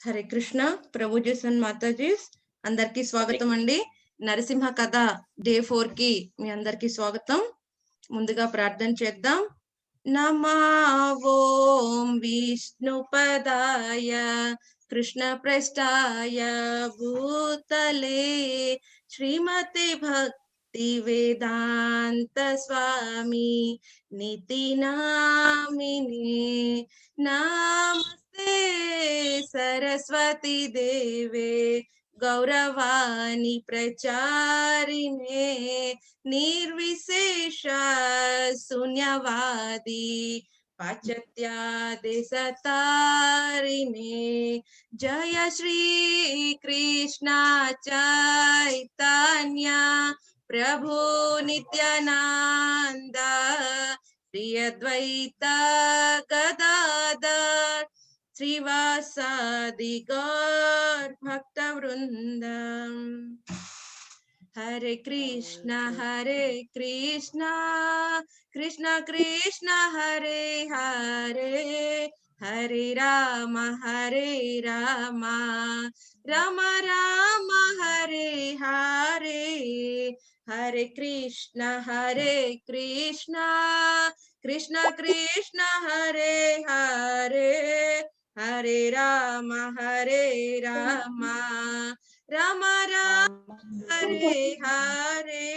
Hare Krishna prabhujis and Matajis అందరికీ స్వాగతం అండి. నరసింహ కథ డే 4 కి మీ అందరికీ స్వాగతం. ముందుగా ప్రార్థన చేద్దాం. నమో ఓం విష్ణుపదాయ కృష్ణ ప్రేష్టాయ భూతలే శ్రీమతే భక్తి వేదాంత స్వామి నితి నామినే నమస్తే సరస్వతి దేవే గౌరవాణి ప్రచారిణే నిర్విశేష శూన్యవాది పాశ్చాత్యాదేశతారిణే జయ శ్రీ కృష్ణ చైతన్య ప్రభు నిత్యానంద శ్రీ అద్వైత గదాధర్ శ్రీవాసాది గౌర్ భక్త వృందం. హరే కృష్ణ కృష్ణ కృష్ణ హరే హరే హరే రామ రామ రామ హరే హరే హరే కృష్ణ కృష్ణ కృష్ణ హరే హరే హరే రామ రామ రామ హరే హరే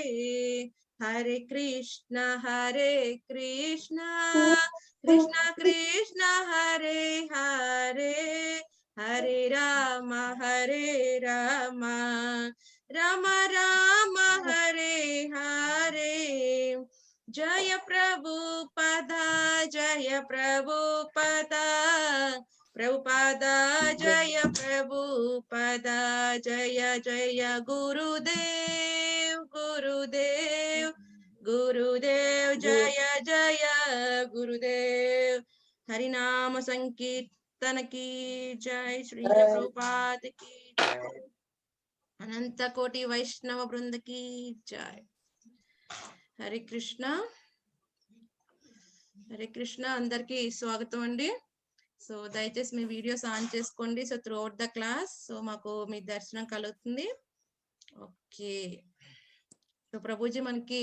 హరే కృష్ణ కృష్ణ కృష్ణ హరే హరే హరే రామ రామ రామ రామ హరే హరే. జయ ప్రభుపద ప్రభుపద జయ ప్రభుపద జయ జయ గురుదేవ్ జయ జయ గురుదేవ్. హరినామ సంకీర్తన की जय, श्री ప్రభుపాద की जय, अनंत कोटि वैष्णव वृंद की जय. హరే కృష్ణ అందరికి స్వాగతం అండి. సో దయచేసి మీ వీడియోస్ ఆన్ చేసుకోండి. So through out the class so మాకు మీ దర్శనం కలుగుతుంది. ఓకే, సో ప్రభుజీ మనకి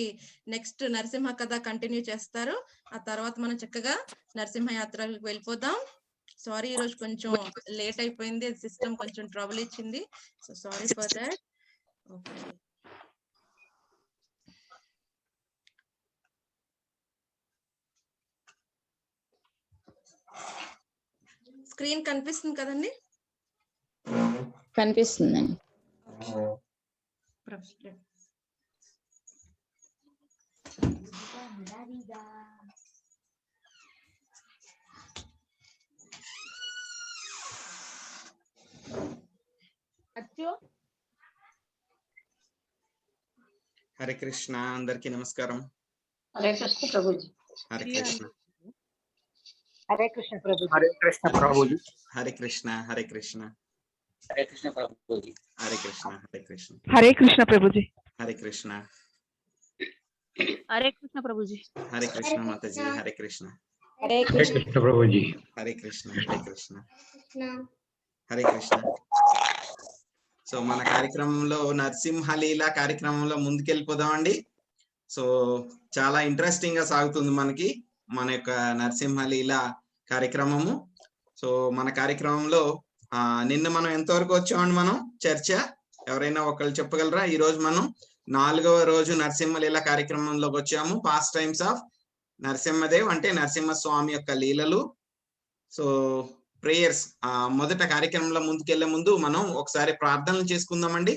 నెక్స్ట్ నరసింహ కథ కంటిన్యూ చేస్తారు. ఆ తర్వాత మనం చక్కగా నరసింహ యాత్రలకు వెళ్ళిపోదాం. సారీ, ఈ రోజు కొంచెం లేట్ అయిపోయింది, సిస్టమ్ కొంచెం ట్రబుల్ ఇచ్చింది. So sorry for that. Okay, screen కనిపిస్తుంది కదండి? కనిపిస్తుందండి. హరే కృష్ణ అందరికి నమస్కారం. హరే కృష్ణ ప్రభుజీ. హరే కృష్ణ హరే కృష్ణ ప్రభుజీ. హరే కృష్ణ ప్రభుజీ. హరే కృష్ణ హరే కృష్ణ హరే కృష్ణ ప్రభుజీ. హరే కృష్ణ హరే కృష్ణ హరే కృష్ణ ప్రభుజీ. హరే కృష్ణ హరే కృష్ణ ప్రభుజీ. హరే కృష్ణ మాతాజీ. హరే కృష్ణ హరే హరే కృష్ణ కృష్ణ ప్రభుజీ. హరే కృష్ణ హరే కృష్ణ. సో మన కార్యక్రమంలో నరసింహలీల కార్యక్రమంలో ముందుకెళ్ళిపోదామండి. సో చాలా ఇంట్రెస్టింగ్ గా సాగుతుంది మనకి మన యొక్క నరసింహలీల కార్యక్రమము. సో మన కార్యక్రమంలో నిన్న మనం ఎంతవరకు వచ్చామండి? మనం చర్చ ఎవరైనా ఒకళ్ళు చెప్పగలరా? ఈ రోజు మనం 4వ రోజు నరసింహలీల కార్యక్రమంలోకి వచ్చాము. పాస్ట్ టైమ్స్ ఆఫ్ నరసింహదేవ్ అంటే నరసింహస్వామి యొక్క లీలలు. సో ప్రేయర్స్ మొదట కార్యక్రమంలో ముందుకెళ్లే ముందు మనం ఒకసారి ప్రార్థనలు చేసుకుందామండి.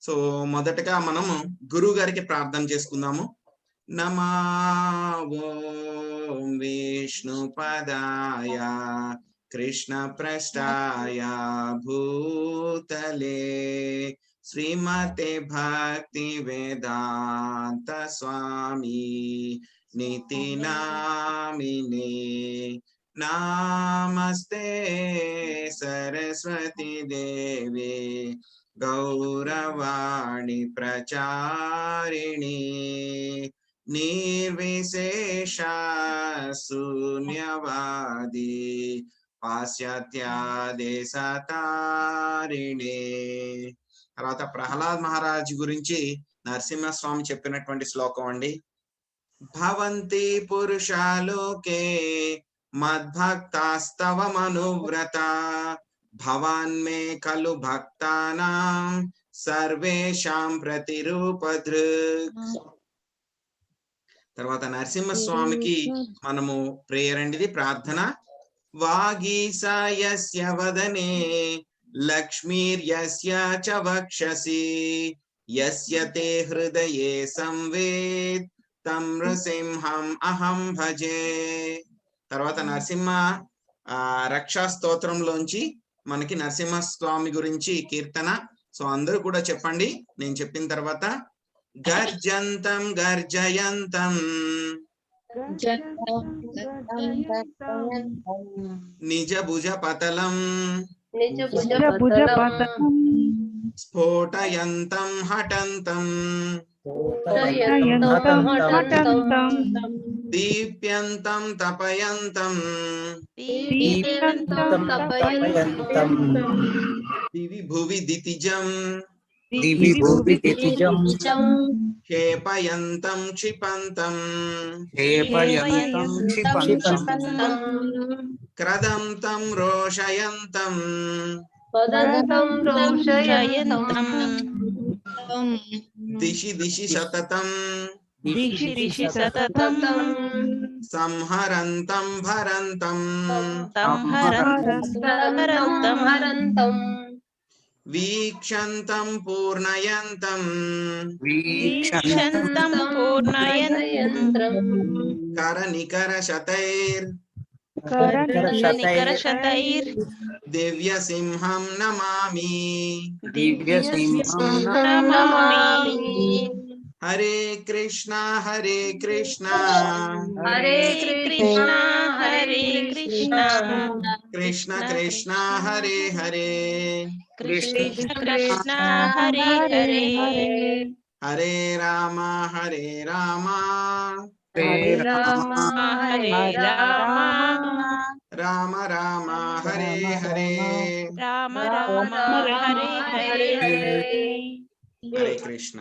సో మొదటగా మనము గురువు గారికి ప్రార్థన చేసుకుందాము. నమో ఓం విష్ణుపదాయ కృష్ణ ప్రేష్టాయ భూతలే శ్రీమతే భక్తి వేదాంత స్వామి నితి నామినే నమస్తే సరస్వతి దేవే గౌరవాణి ప్రచారిణి నిర్విశేష శూన్యవాది పాశ్చాత్యాదేశతారిణే. తర్వాత ప్రహ్లాద్ మహారాజ్ గురించి నరసింహస్వామి చెప్పినటువంటి శ్లోకం అండి. భవంతి పురుషాలోకే మద్భక్తాస్తవ మనువ్రత భవాన్ మే ఖలు భక్తానాం సర్వేషాం ప్రతిరూపధృక్. తర్వాత నరసింహస్వామికి మనము ప్రేయర్ అండి, ఇది ప్రార్థన. వాగీసాయస్య వదనే లక్ష్మీర్యస్య చ వక్షసి యస్య తే హృదయే సంవేద్ తం నృసింహం అహం భజే. తర్వాత నరసింహ రక్షా స్తోత్రంలోంచి మనకి నరసింహస్వామి గురించి కీర్తన. సో అందరూ కూడా చెప్పండి నేను చెప్పిన తర్వాత. గర్జంతం గర్జయంతం నిజ భుజ పతలం స్ఫోటయంతం హఠంతం దీప్యంతం తపయంతం దివి భువి దితిజం క్షేపయంతం క్షిపంతం క్రదంతం రోషయంతం దిశి దిశి సతతం సంహరంతం భరంతం వీక్షంతం పూర్ణయంతం కరనికర శతైర్ దివ్య సింహం నమామి. హరే కృష్ణ హరే కృష్ణ కృష్ణ కృష్ణ హరే హరే హరే రామ హరే రామ రామ రామ హరే హరే హరే కృష్ణ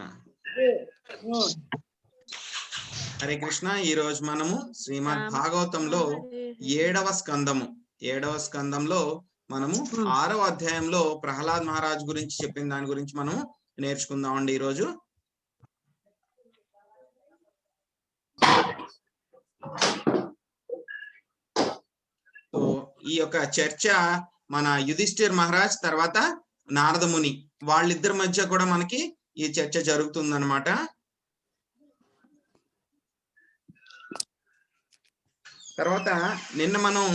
హరే కృష్ణ. ఈ రోజు మనము శ్రీమద్ భాగవతంలో 7వ స్కందంలో మనము 6వ అధ్యాయంలో ప్రహ్లాద్ మహారాజ్ గురించి చెప్పిన దాని గురించి మనం నేర్చుకుందామండి ఈరోజు. సో ఈ యొక్క చర్చ మన యుధిష్ఠిర్ మహారాజ్ తర్వాత నారద ముని వాళ్ళిద్దరి మధ్య కూడా మనకి ఈ చర్చ జరుగుతుందన్నమాట. తర్వాత నిన్న మనం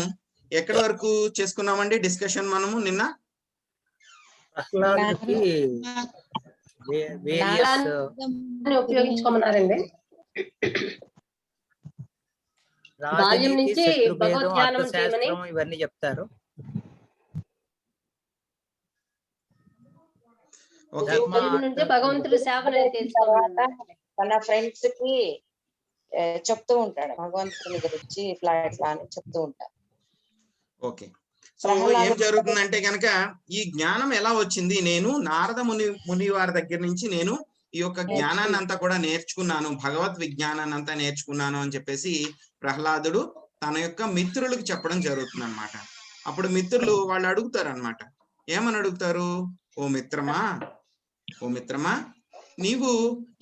ఎక్కడి వరకు చేసుకున్నామండి డిస్కషన్? మనము నిన్న ఉపయోగించుకోమన్నారండి. బాల్యం నుంచి భగవద్ ధ్యానం చేయమని ఇవన్నీ చెప్తారు. భగవంతుడి సేవను తన ఫ్రెండ్స్ కి చెప్తూ ఉంటాడు భగవంతుని గురించి ఇట్లా ఇట్లా అని చెప్తూ ఉంటాడు. ఓకే, సో ఏం జరుగుతుందంటే కనుక ఈ జ్ఞానం ఎలా వచ్చింది? నేను నారద ముని వారి దగ్గర నుంచి నేను ఈ యొక్క జ్ఞానాన్ని అంతా కూడా నేర్చుకున్నాను, భగవద్ విజ్ఞానాన్ని అంతా నేర్చుకున్నాను అని చెప్పేసి ప్రహ్లాదుడు తన యొక్క మిత్రులకు చెప్పడం జరుగుతుంది అన్నమాట. అప్పుడు మిత్రులు వాళ్ళు అడుగుతారు అన్నమాట. ఏమని అడుగుతారు? ఓ మిత్రమా నీవు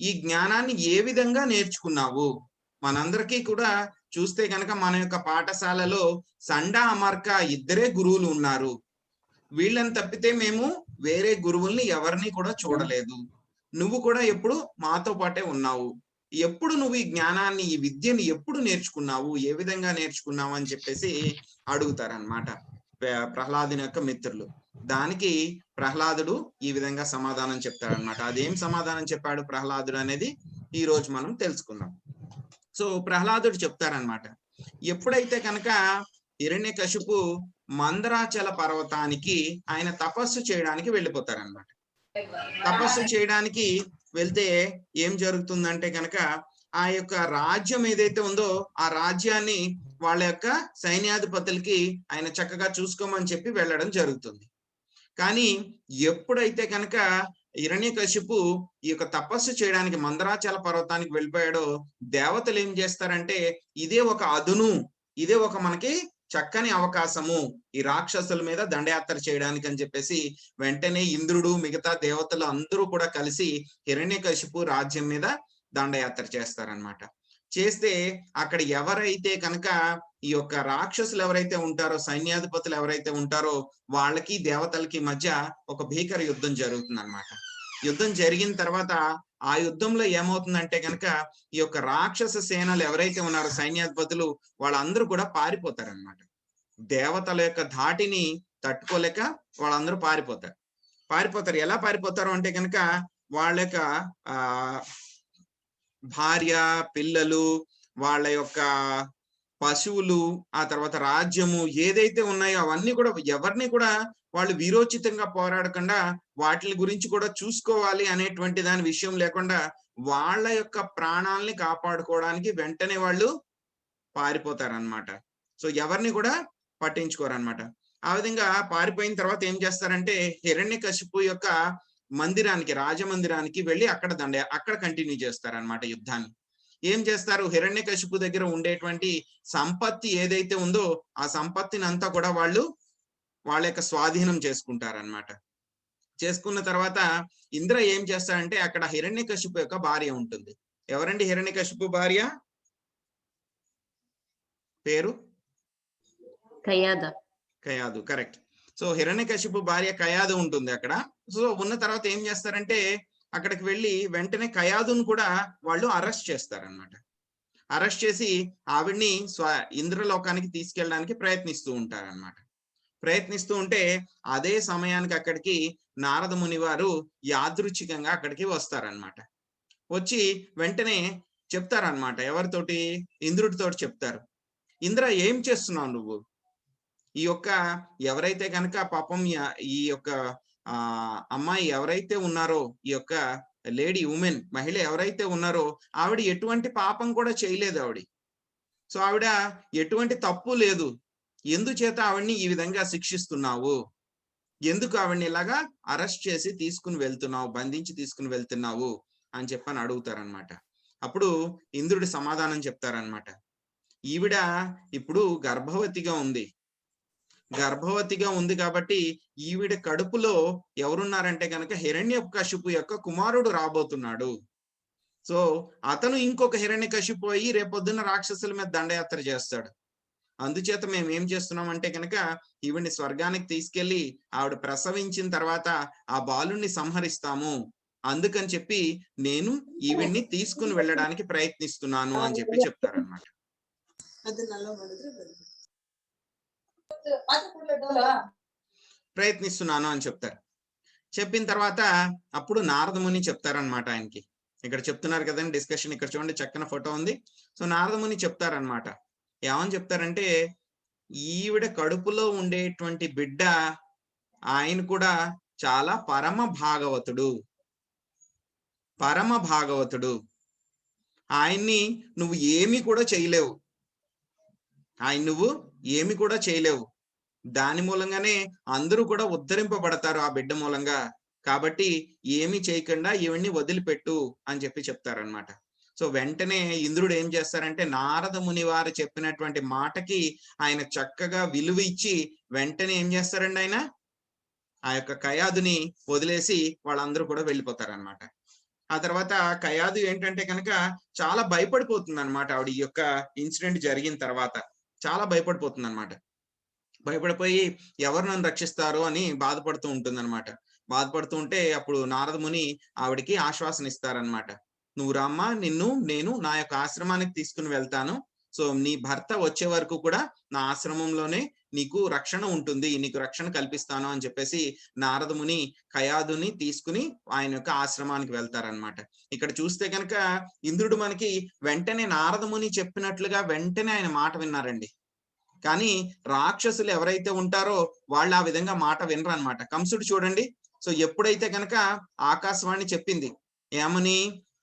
ఈ జ్ఞానాన్ని ఏ విధంగా నేర్చుకున్నావు? మనందరికీ కూడా చూస్తే కనుక మన యొక్క పాఠశాలలో సండా అమర్క ఇద్దరే గురువులు ఉన్నారు. వీళ్ళని తప్పితే మేము వేరే గురువుల్ని ఎవరిని కూడా చూడలేదు. నువ్వు కూడా ఎప్పుడు మాతో పాటే ఉన్నావు. ఎప్పుడు నువ్వు ఈ జ్ఞానాన్ని ఈ విద్యని ఎప్పుడు నేర్చుకున్నావు, ఏ విధంగా నేర్చుకున్నావు అని చెప్పేసి అడుగుతారనమాట ప్రహ్లాదుని యొక్క మిత్రులు. దానికి ప్రహ్లాదుడు ఈ విధంగా సమాధానం చెప్తాడనమాట. అదేం సమాధానం చెప్పాడు ప్రహ్లాదుడు అనేది ఈ రోజు మనం తెలుసుకుందాం. సో ప్రహ్లాదుడు చెప్తారనమాట, ఎప్పుడైతే కనుక హిరణ్యకశిపు మందరాచల పర్వతానికి ఆయన తపస్సు చేయడానికి వెళ్ళిపోతారనమాట. తపస్సు చేయడానికి వెళ్తే ఏం జరుగుతుందంటే కనుక ఆ యొక్క రాజ్యం ఏదైతే ఉందో ఆ రాజ్యాన్ని వాళ్ళ యొక్క సైన్యాధిపతులకి ఆయన చక్కగా చూసుకోమని చెప్పి వెళ్ళడం జరుగుతుంది. కానీ ఎప్పుడైతే కనుక హిరణ్యకశిపు ఈ యొక్క తపస్సు చేయడానికి మందరాచల పర్వతానికి వెళ్ళిపోయాడో దేవతలు ఏం చేస్తారంటే ఇదే ఒక అదును, ఇదే ఒక మనకి చక్కని అవకాశము ఈ రాక్షసుల మీద దండయాత్ర చేయడానికి అని చెప్పేసి వెంటనే ఇంద్రుడు మిగతా దేవతలు అందరూ కూడా కలిసి హిరణ్యకశిపు రాజ్యం మీద దండయాత్ర చేస్తారనమాట. చేస్తే అక్కడ ఎవరైతే కనుక ఈ యొక్క రాక్షసులు ఎవరైతే ఉంటారో సైన్యాధిపతులు ఎవరైతే ఉంటారో వాళ్ళకి దేవతలకి మధ్య ఒక భీకర యుద్ధం జరుగుతుంది అనమాట. యుద్ధం జరిగిన తర్వాత ఆ యుద్ధంలో ఏమవుతుందంటే కనుక ఈ యొక్క రాక్షస సేనలు ఎవరైతే ఉన్నారో సైన్యాధిపతులు వాళ్ళందరూ కూడా పారిపోతారనమాట. దేవతల యొక్క ధాటిని తట్టుకోలేక వాళ్ళందరూ పారిపోతారు. ఎలా పారిపోతారు అంటే కనుక వాళ్ళ యొక్క భార్య, పిల్లలు, వాళ్ళ యొక్క పశువులు, ఆ తర్వాత రాజ్యము ఏదైతే ఉన్నాయో అవన్నీ కూడా ఎవరిని కూడా వాళ్ళు వీరోచితంగా పోరాడకుండా వాటి గురించి కూడా చూసుకోవాలి అనేటువంటి దాని విషయం లేకుండా వాళ్ళ యొక్క ప్రాణాలని కాపాడుకోవడానికి వెంటనే వాళ్ళు పారిపోతారనమాట. సో ఎవరిని కూడా పట్టించుకోరనమాట. ఆ విధంగా పారిపోయిన తర్వాత ఏం చేస్తారంటే హిరణ్యకశిపు యొక్క మందిరానికి, రాజమందిరానికి వెళ్ళి అక్కడ కంటిన్యూ చేస్తారనమాట యుద్ధాన్ని. ఏం చేస్తారు, హిరణ్యకశిపు దగ్గర ఉండేటువంటి సంపత్తి ఏదైతే ఉందో ఆ సంపత్తిని అంతా కూడా వాళ్ళ యొక్క స్వాధీనం చేసుకుంటారనమాట. చేసుకున్న తర్వాత ఇంద్ర ఏం చేస్తాడంటే అక్కడ హిరణ్యకశిపు యొక్క భార్య ఉంటుంది. ఎవరండి హిరణ్యకశిపు భార్య పేరు? కయాదు, కరెక్ట్. సో హిరణ్యకశిపు భార్య కయాదు ఉంటుంది అక్కడ. సో ఉన్న తర్వాత ఏం చేస్తారంటే అక్కడికి వెళ్ళి వెంటనే కయాదును కూడా వాళ్ళు అరెస్ట్ చేస్తారనమాట. అరెస్ట్ చేసి ఆవిడ్ని ఇంద్రలోకానికి తీసుకెళ్ళడానికి ప్రయత్నిస్తూ ఉంటారనమాట. ప్రయత్నిస్తూ ఉంటే అదే సమయానికి అక్కడికి నారద ముని వారు యాదృచ్ఛికంగా అక్కడికి వస్తారనమాట. వచ్చి వెంటనే చెప్తారనమాట, ఎవరితోటి? ఇంద్రుడితోటి చెప్తారు. ఇంద్ర, ఏం చేస్తున్నావు నువ్వు? ఈ యొక్క ఎవరైతే కనుక పాపం ఈ యొక్క అమ్మాయి ఎవరైతే ఉన్నారో, ఈ యొక్క లేడీ ఉమెన్ మహిళ ఎవరైతే ఉన్నారో ఆవిడ ఎటువంటి పాపం కూడా చేయలేదు ఆవిడ. సో ఆవిడ ఎటువంటి తప్పు లేదు, ఎందుచేత ఆవిడ్ని ఈ విధంగా శిక్షిస్తున్నావు? ఎందుకు ఆవిడ్ని ఇలాగా అరెస్ట్ చేసి తీసుకుని వెళ్తున్నావు, బంధించి తీసుకుని వెళ్తున్నావు అని చెప్పని అడుగుతారనమాట. అప్పుడు ఇంద్రుడి సమాధానం చెప్తారనమాట. ఈవిడ ఇప్పుడు గర్భవతిగా ఉంది కాబట్టి ఈవిడ కడుపులో ఎవరున్నారంటే కనుక హిరణ్యకశిపు యొక్క కుమారుడు రాబోతున్నాడు. సో అతను ఇంకొక హిరణ్యకశిపు అయ్యి రేపొద్దున రాక్షసుల మీద దండయాత్ర చేస్తాడు. అందుచేత మేము ఏం చేస్తున్నాం అంటే కనుక ఈవిడ్ని స్వర్గానికి తీసుకెళ్లి ఆవిడ ప్రసవించిన తర్వాత ఆ బాలుణ్ణి సంహరిస్తాము, అందుకని చెప్పి నేను ఈవిడ్ని తీసుకుని వెళ్ళడానికి ప్రయత్నిస్తున్నాను అని చెప్పి చెప్తారనమాట. ప్రయత్నిస్తున్నాను అని చెప్తారు. చెప్పిన తర్వాత అప్పుడు నారద ముని చెప్తారనమాట ఆయనకి. ఇక్కడ చెప్తున్నారు కదండి డిస్కషన్, ఇక్కడ చూడండి చక్కన ఫోటో ఉంది. సో నారద ముని చెప్తారనమాట. ఏమని చెప్తారంటే ఈవిడ కడుపులో ఉండేటువంటి బిడ్డ ఆయన కూడా చాలా పరమ భాగవతుడు. ఆయన్ని నువ్వు ఏమి కూడా చేయలేవు. దాని మూలంగానే అందరూ కూడా ఉద్ధరింపబడతారు ఆ బిడ్డ మూలంగా. కాబట్టి ఏమి చేయకుండా ఈవిడ్ని వదిలిపెట్టు అని చెప్పి చెప్తారనమాట. సో వెంటనే ఇంద్రుడు ఏం చేస్తారంటే నారద ముని వారు చెప్పినటువంటి మాటకి ఆయన చక్కగా విలువ ఇచ్చి వెంటనే ఏం చేస్తారండి, ఆయన ఆ యొక్క కయాదుని వదిలేసి వాళ్ళందరూ కూడా వెళ్ళిపోతారనమాట. ఆ తర్వాత కయాదు ఏంటంటే కనుక చాలా భయపడిపోతుంది అనమాట. ఆవిడ ఈ యొక్క ఇన్సిడెంట్ జరిగిన తర్వాత చాలా భయపడిపోతుంది అనమాట. భయపడిపోయి ఎవరు నన్ను రక్షిస్తారు అని బాధపడుతూ ఉంటుంది అనమాట. బాధపడుతూ ఉంటే అప్పుడు నారద ముని ఆవిడికి ఆశ్వాసన ఇస్తారనమాట. నువ్వు రామ్మా, నేను నా యొక్క ఆశ్రమానికి తీసుకుని వెళ్తాను. సో నీ భర్త వచ్చే వరకు కూడా నా ఆశ్రమంలోనే నీకు రక్షణ ఉంటుంది, నీకు రక్షణ కల్పిస్తాను అని చెప్పేసి నారద ముని కయాదుని తీసుకుని ఆయన యొక్క ఆశ్రమానికి వెళ్తారనమాట. ఇక్కడ చూస్తే కనుక ఇంద్రుడు మనకి వెంటనే నారద ముని చెప్పినట్లుగా వెంటనే ఆయన మాట విన్నారండి. కానీ రాక్షసులు ఎవరైతే ఉంటారో వాళ్ళు ఆ విధంగా మాట వినరు అనమాట. కంసుడు చూడండి, సో ఎప్పుడైతే కనుక ఆకాశవాణి చెప్పింది ఏమని,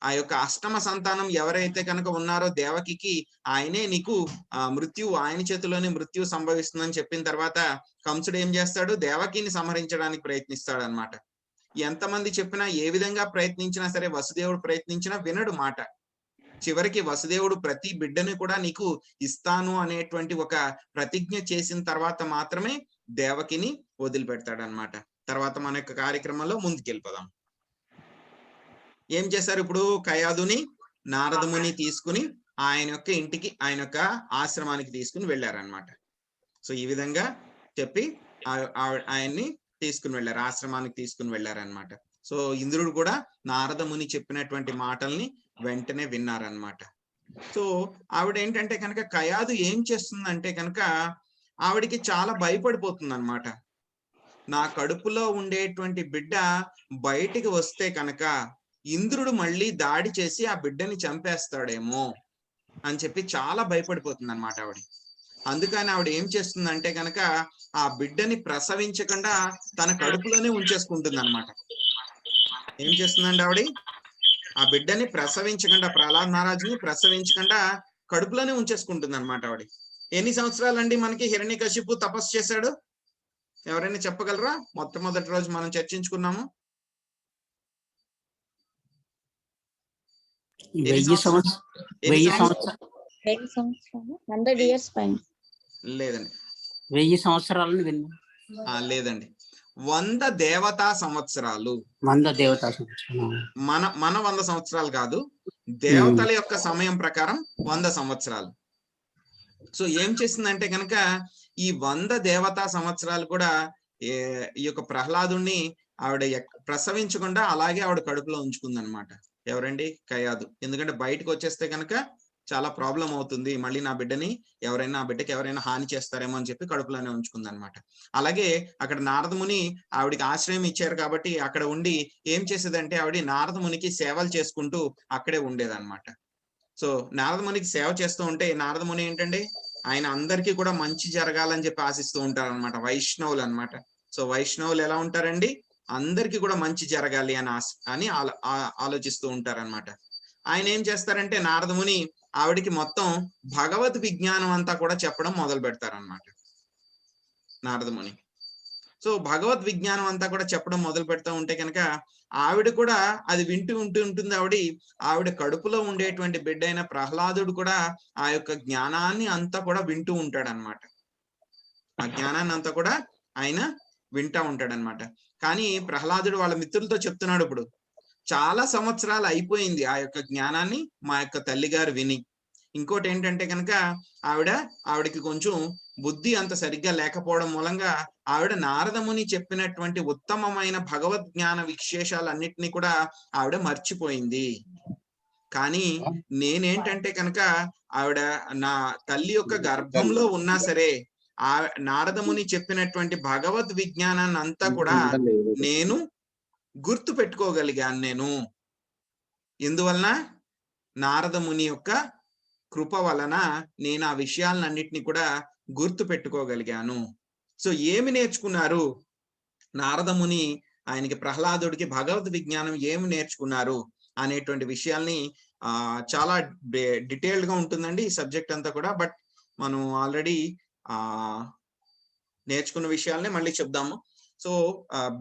ఆ యొక్క అష్టమ సంతానం ఎవరైతే కనుక ఉన్నారో దేవకికి, ఆయనే నీకు ఆయన చేతిలోనే మృత్యు సంభవిస్తుందని చెప్పిన తర్వాత కంసుడు ఏం చేస్తాడు, దేవకిని సంహరించడానికి ప్రయత్నిస్తాడు అనమాట. ఎంతమంది చెప్పినా, ఏ విధంగా ప్రయత్నించినా సరే, వసుదేవుడు ప్రయత్నించినా వినడు మాట. చివరికి వసుదేవుడు ప్రతి బిడ్డని కూడా నీకు ఇస్తాను అనేటువంటి ఒక ప్రతిజ్ఞ చేసిన తర్వాత మాత్రమే దేవకిని వదిలిపెడతాడు అనమాట. తర్వాత మన యొక్క కార్యక్రమంలో ముందుకెళ్ళిపోదాం. ఏం చేశారు ఇప్పుడు, కయాదుని నారదముని తీసుకుని ఆయన యొక్క ఇంటికి, ఆయన యొక్క ఆశ్రమానికి తీసుకుని వెళ్ళారనమాట. సో ఈ విధంగా చెప్పి ఆయన్ని తీసుకుని వెళ్ళారు, ఆశ్రమానికి తీసుకుని వెళ్ళారనమాట. సో ఇంద్రుడు కూడా నారదముని చెప్పినటువంటి మాటల్ని వెంటనే విన్నారనమాట. సో ఆవిడ ఏంటంటే కనుక, కయాదు ఏం చేస్తుందంటే కనుక, ఆవిడికి చాలా భయపడిపోతుంది అనమాట. నా కడుపులో ఉండేటువంటి బిడ్డ బయటికి వస్తే కనుక ఇంద్రుడు మళ్ళీ దాడి చేసి ఆ బిడ్డని చంపేస్తాడేమో అని చెప్పి చాలా భయపడిపోతుంది అనమాట ఆవిడ. అందుకని ఆవిడ ఏం చేస్తుందంటే కనుక, ఆ బిడ్డని ప్రసవించకుండా తన కడుపులోనే ఉంచేసుకుంటుంది అనమాట. ఏం చేస్తుందండి ఆవిడ, ఆ బిడ్డని ప్రసవించకుండా, ప్రహ్లాద్ మహారాజుని ప్రసవించకుండా కడుపులోనే ఉంచేసుకుంటుంది అనమాట ఆవిడ. ఎన్ని సంవత్సరాలండి మనకి హిరణ్యకశిపు తపస్సు చేశాడు, ఎవరైనా చెప్పగలరా? మొట్టమొదటి రోజు మనం చర్చించుకున్నాము. 1000 సంవత్సరాలు. లేదండి, 1000 సంవత్సరాలను విన్నా. లేదండి, 100 దేవతా సంవత్సరాలు. 100 దేవతా సంవత్సరాలు. మన 100 సంవత్సరాలు కాదు, దేవతల యొక్క సమయం ప్రకారం 100 సంవత్సరాలు. సో ఏం చేసిందంటే కనుక, ఈ 100 దేవతా సంవత్సరాలు కూడా ఈ యొక్క ప్రహ్లాదుని ఆవిడ ప్రసవించకుండా అలాగే ఆవిడ కడుపులో ఉంచుకుందనమాట. ఎవరండి? కయాదు. ఎందుకంటే బయటకు వచ్చేస్తే కనుక చాలా ప్రాబ్లం అవుతుంది, మళ్ళీ నా బిడ్డకి ఎవరైనా హాని చేస్తారేమో అని చెప్పి కడుపులోనే ఉంచుకుందనమాట. అలాగే అక్కడ నారదముని ఆవిడికి ఆశ్రయం ఇచ్చారు కాబట్టి అక్కడ ఉండి ఏం చేసేదంటే, ఆవిడ నారదమునికి సేవలు చేసుకుంటూ అక్కడే ఉండేదన్నమాట. సో నారదమునికి సేవ చేస్తూ ఉంటే, నారదముని ఏంటండి, ఆయన అందరికీ కూడా మంచి జరగాలని చెప్పి ఆశిస్తూ ఉంటారు అనమాట, వైష్ణవులు అనమాట. సో వైష్ణవులు ఎలా ఉంటారండి, అందరికీ కూడా మంచి జరగాలి అని ఆలోచిస్తూ ఉంటారనమాట. ఆయన ఏం చేస్తారంటే, నారదముని ఆవిడికి మొత్తం భగవద్ విజ్ఞానం అంతా కూడా చెప్పడం మొదలు పెడతారనమాట నారదముని. సో భగవద్ విజ్ఞానం అంతా కూడా చెప్పడం మొదలు పెడతా ఉంటే కనుక, ఆవిడ కూడా అది వింటూ ఉంటుంది. ఆవిడ కడుపులో ఉండేటువంటి బిడ్డ అయిన ప్రహ్లాదుడు కూడా ఆ యొక్క జ్ఞానాన్ని అంతా కూడా వింటూ ఉంటాడనమాట. ఆ జ్ఞానాన్ని అంతా కూడా ఆయన వింటా ఉంటాడనమాట. కానీ ప్రహ్లాదుడు వాళ్ళ మిత్రులతో చెప్తున్నాడు, ఇప్పుడు చాలా సంవత్సరాలు అయిపోయింది ఆ యొక్క జ్ఞానాన్ని మా యొక్క తల్లిగారు విని. ఇంకోటి ఏంటంటే కనుక, ఆవిడకి కొంచెం బుద్ధి అంత సరిగ్గా లేకపోవడం మూలంగా ఆవిడ నారదముని చెప్పినటువంటి ఉత్తమమైన భగవద్ జ్ఞాన విశేషాలన్నిటినీ కూడా ఆవిడ మర్చిపోయింది. కానీ నేనేంటంటే కనుక, ఆవిడ నా తల్లి యొక్క గర్భంలో ఉన్నా సరే నారదముని చెప్పినటువంటి భగవద్ విజ్ఞానాన్ని అంతా కూడా నేను గుర్తు పెట్టుకోగలిగాను. నేను ఎందువలన, నారదముని యొక్క కృప వలన నేను ఆ విషయాలన్నిటిని కూడా గుర్తు పెట్టుకోగలిగాను. సో ఏమి నేర్చుకున్నారు నారదముని, ఆయనకి ప్రహ్లాదుడికి భగవద్ విజ్ఞానం ఏమి నేర్చుకున్నారు అనేటువంటి విషయాల్ని చాలా డీటెయిల్డ్ గా ఉంటుందండి ఈ సబ్జెక్ట్ అంతా కూడా. బట్ మనం ఆల్రెడీ నేర్చుకున్న విషయాలనే మళ్ళీ చెప్దాము. సో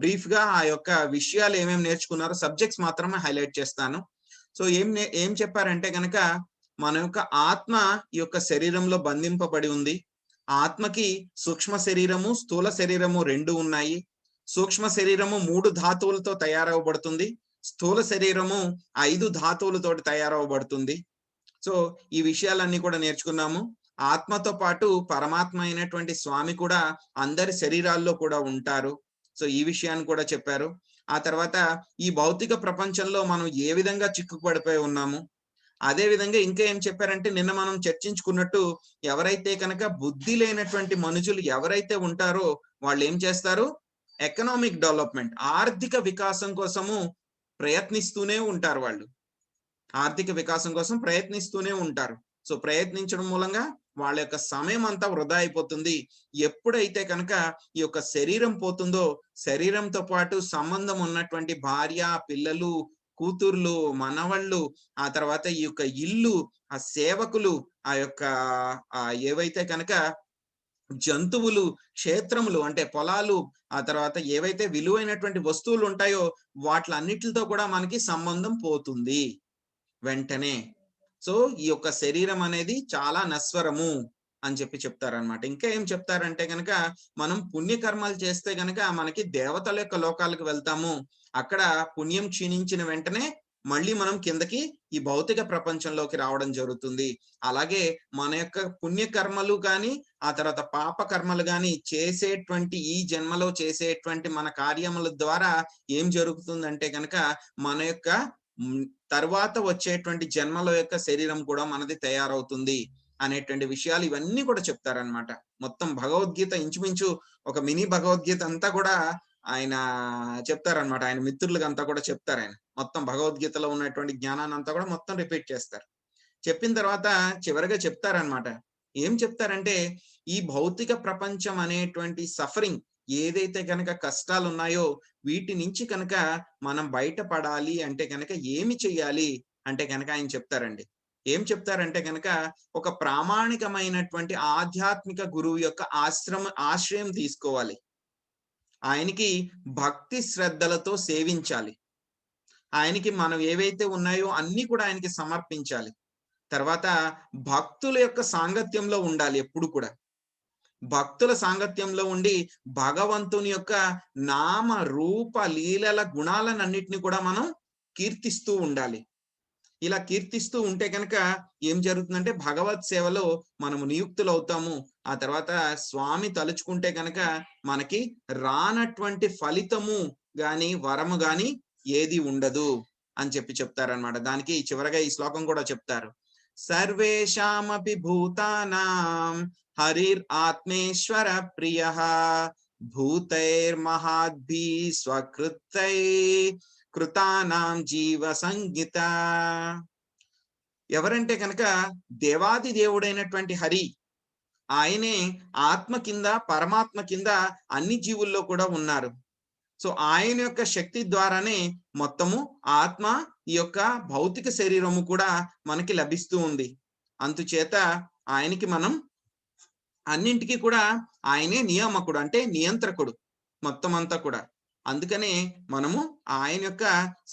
బ్రీఫ్ గా ఆ యొక్క విషయాలు ఏమేమి నేర్చుకున్నారో సబ్జెక్ట్స్ మాత్రమే హైలైట్ చేస్తాను. సో ఏం చెప్పారంటే కనుక, మన యొక్క ఆత్మ ఈ యొక్క శరీరంలో బంధింపబడి ఉంది. ఆత్మకి సూక్ష్మ శరీరము, స్థూల శరీరము 2 ఉన్నాయి. సూక్ష్మ శరీరము 3 ధాతువులతో తయారవబడుతుంది, స్థూల శరీరము 5 ధాతువులతో తయారవబడుతుంది. సో ఈ విషయాలన్నీ కూడా నేర్చుకున్నాము. ఆత్మతో పాటు పరమాత్మ అయినటువంటి స్వామి కూడా అందరి శరీరాల్లో కూడా ఉంటారు. సో ఈ విషయాన్ని కూడా చెప్పారు. ఆ తర్వాత ఈ భౌతిక ప్రపంచంలో మనం ఏ విధంగా చిక్కుపడిపోయి ఉన్నాము, అదే విధంగా ఇంకా ఏం చెప్పారంటే, నిన్న మనం చర్చించుకున్నట్టు ఎవరైతే కనుక బుద్ధి లేనటువంటి మనుషులు ఎవరైతే ఉంటారో వాళ్ళు ఏం చేస్తారు, ఎకనామిక్ డెవలప్మెంట్, ఆర్థిక వికాసం కోసము ప్రయత్నిస్తూనే ఉంటారు. వాళ్ళు ఆర్థిక వికాసం కోసం ప్రయత్నిస్తూనే ఉంటారు. సో ప్రయత్నించడం మూలంగా వాళ్ళ యొక్క సమయం అంతా వృధా అయిపోతుంది. ఎప్పుడైతే కనుక ఈ యొక్క శరీరం పోతుందో, శరీరంతో పాటు సంబంధం ఉన్నటువంటి భార్య, పిల్లలు, కూతుర్లు, మనవళ్ళు, ఆ తర్వాత ఈ యొక్క ఇల్లు, ఆ సేవకులు, ఆ యొక్క ఏవైతే కనుక జంతువులు, క్షేత్రములు అంటే పొలాలు, ఆ తర్వాత ఏవైతే విలువైనటువంటి వస్తువులు ఉంటాయో వాటిలన్నిటితో కూడా మనకి సంబంధం పోతుంది వెంటనే. సో ఈ యొక్క శరీరం అనేది చాలా నశ్వరము అని చెప్తారనమాట. ఇంకా ఏం చెప్తారంటే గనక మనం పుణ్యకర్మలు చేస్తే గనక మనకి దేవతల యొక్క లోకాలకు వెళ్తాము. అక్కడ పుణ్యం క్షీణించిన వెంటనే మళ్ళీ మనం కిందకి ఈ భౌతిక ప్రపంచంలోకి రావడం జరుగుతుంది. అలాగే మన యొక్క పుణ్యకర్మలు కానీ ఆ తర్వాత పాప కర్మలు కానీ చేసేటువంటి ఈ జన్మలో చేసేటువంటి మన కార్యముల ద్వారా ఏం జరుగుతుందంటే కనుక మన యొక్క తర్వాత వచ్చేటువంటి జన్మల యొక్క శరీరం కూడా మనది తయారవుతుంది అనేటువంటి విషయాలు ఇవన్నీ కూడా చెప్తారనమాట. మొత్తం భగవద్గీత ఇంచుమించు ఒక మినీ భగవద్గీత అంతా కూడా ఆయన చెప్తారనమాట. ఆయన మిత్రులకు అంతా కూడా చెప్తారు. ఆయన మొత్తం భగవద్గీతలో ఉన్నటువంటి జ్ఞానాన్ని అంతా కూడా మొత్తం రిపీట్ చేస్తారు. చెప్పిన తర్వాత చివరిగా చెప్తారనమాట. ఏం చెప్తారంటే ఈ భౌతిక ప్రపంచం అనేటువంటి సఫరింగ్ ఏదైతే కనుక కష్టాలు ఉన్నాయో వీటి నుంచి కనుక మనం బయటపడాలి అంటే కనుక ఏమి చెయ్యాలి అంటే కనుక ఆయన చెప్తారండి. ఏం చెప్తారంటే కనుక ఒక ప్రామాణికమైనటువంటి ఆధ్యాత్మిక గురువు యొక్క ఆశ్రయం తీసుకోవాలి. ఆయనకి భక్తి శ్రద్ధలతో సేవించాలి. ఆయనకి మనం ఏవైతే ఉన్నాయో అన్ని కూడా ఆయనకి సమర్పించాలి. తర్వాత భక్తుల యొక్క సాంగత్యంలో ఉండాలి. ఎప్పుడు కూడా భక్తుల సాంగత్యంలో ఉండి భగవంతుని యొక్క నామ రూప లీలల గుణాలన్నిటిని కూడా మనం కీర్తిస్తూ ఉండాలి. ఇలా కీర్తిస్తూ ఉంటే కనుక ఏం జరుగుతుందంటే భగవత్ సేవలో మనము నియుక్తులు అవుతాము. ఆ తర్వాత స్వామి తలుచుకుంటే కనుక మనకి రానటువంటి ఫలితము గాని వరము గాని ఏది ఉండదు అని చెప్తారనమాట. దానికి చివరగా ఈ శ్లోకం కూడా చెప్తారు. సర్వేషామపి భూతానాం హరిర్ ఆత్మేశ్వర ప్రియః భూతైర్మహాద్భి స్వకృతై కృతానాం జీవ సంగీత. ఎవరంటే కనుక దేవాది దేవుడైనటువంటి హరి, ఆయనే ఆత్మ కింద పరమాత్మ కింద అన్ని జీవుల్లో కూడా ఉన్నారు. సో ఆయన యొక్క శక్తి ద్వారానే మొత్తము ఆత్మ ఈ యొక్క భౌతిక శరీరము కూడా మనకి లభిస్తూ ఉంది. అందుచేత ఆయనకి మనం అన్నింటికి కూడా ఆయనే నియామకుడు అంటే నియంత్రకుడు మొత్తం అంతా కూడా. అందుకనే మనము ఆయన యొక్క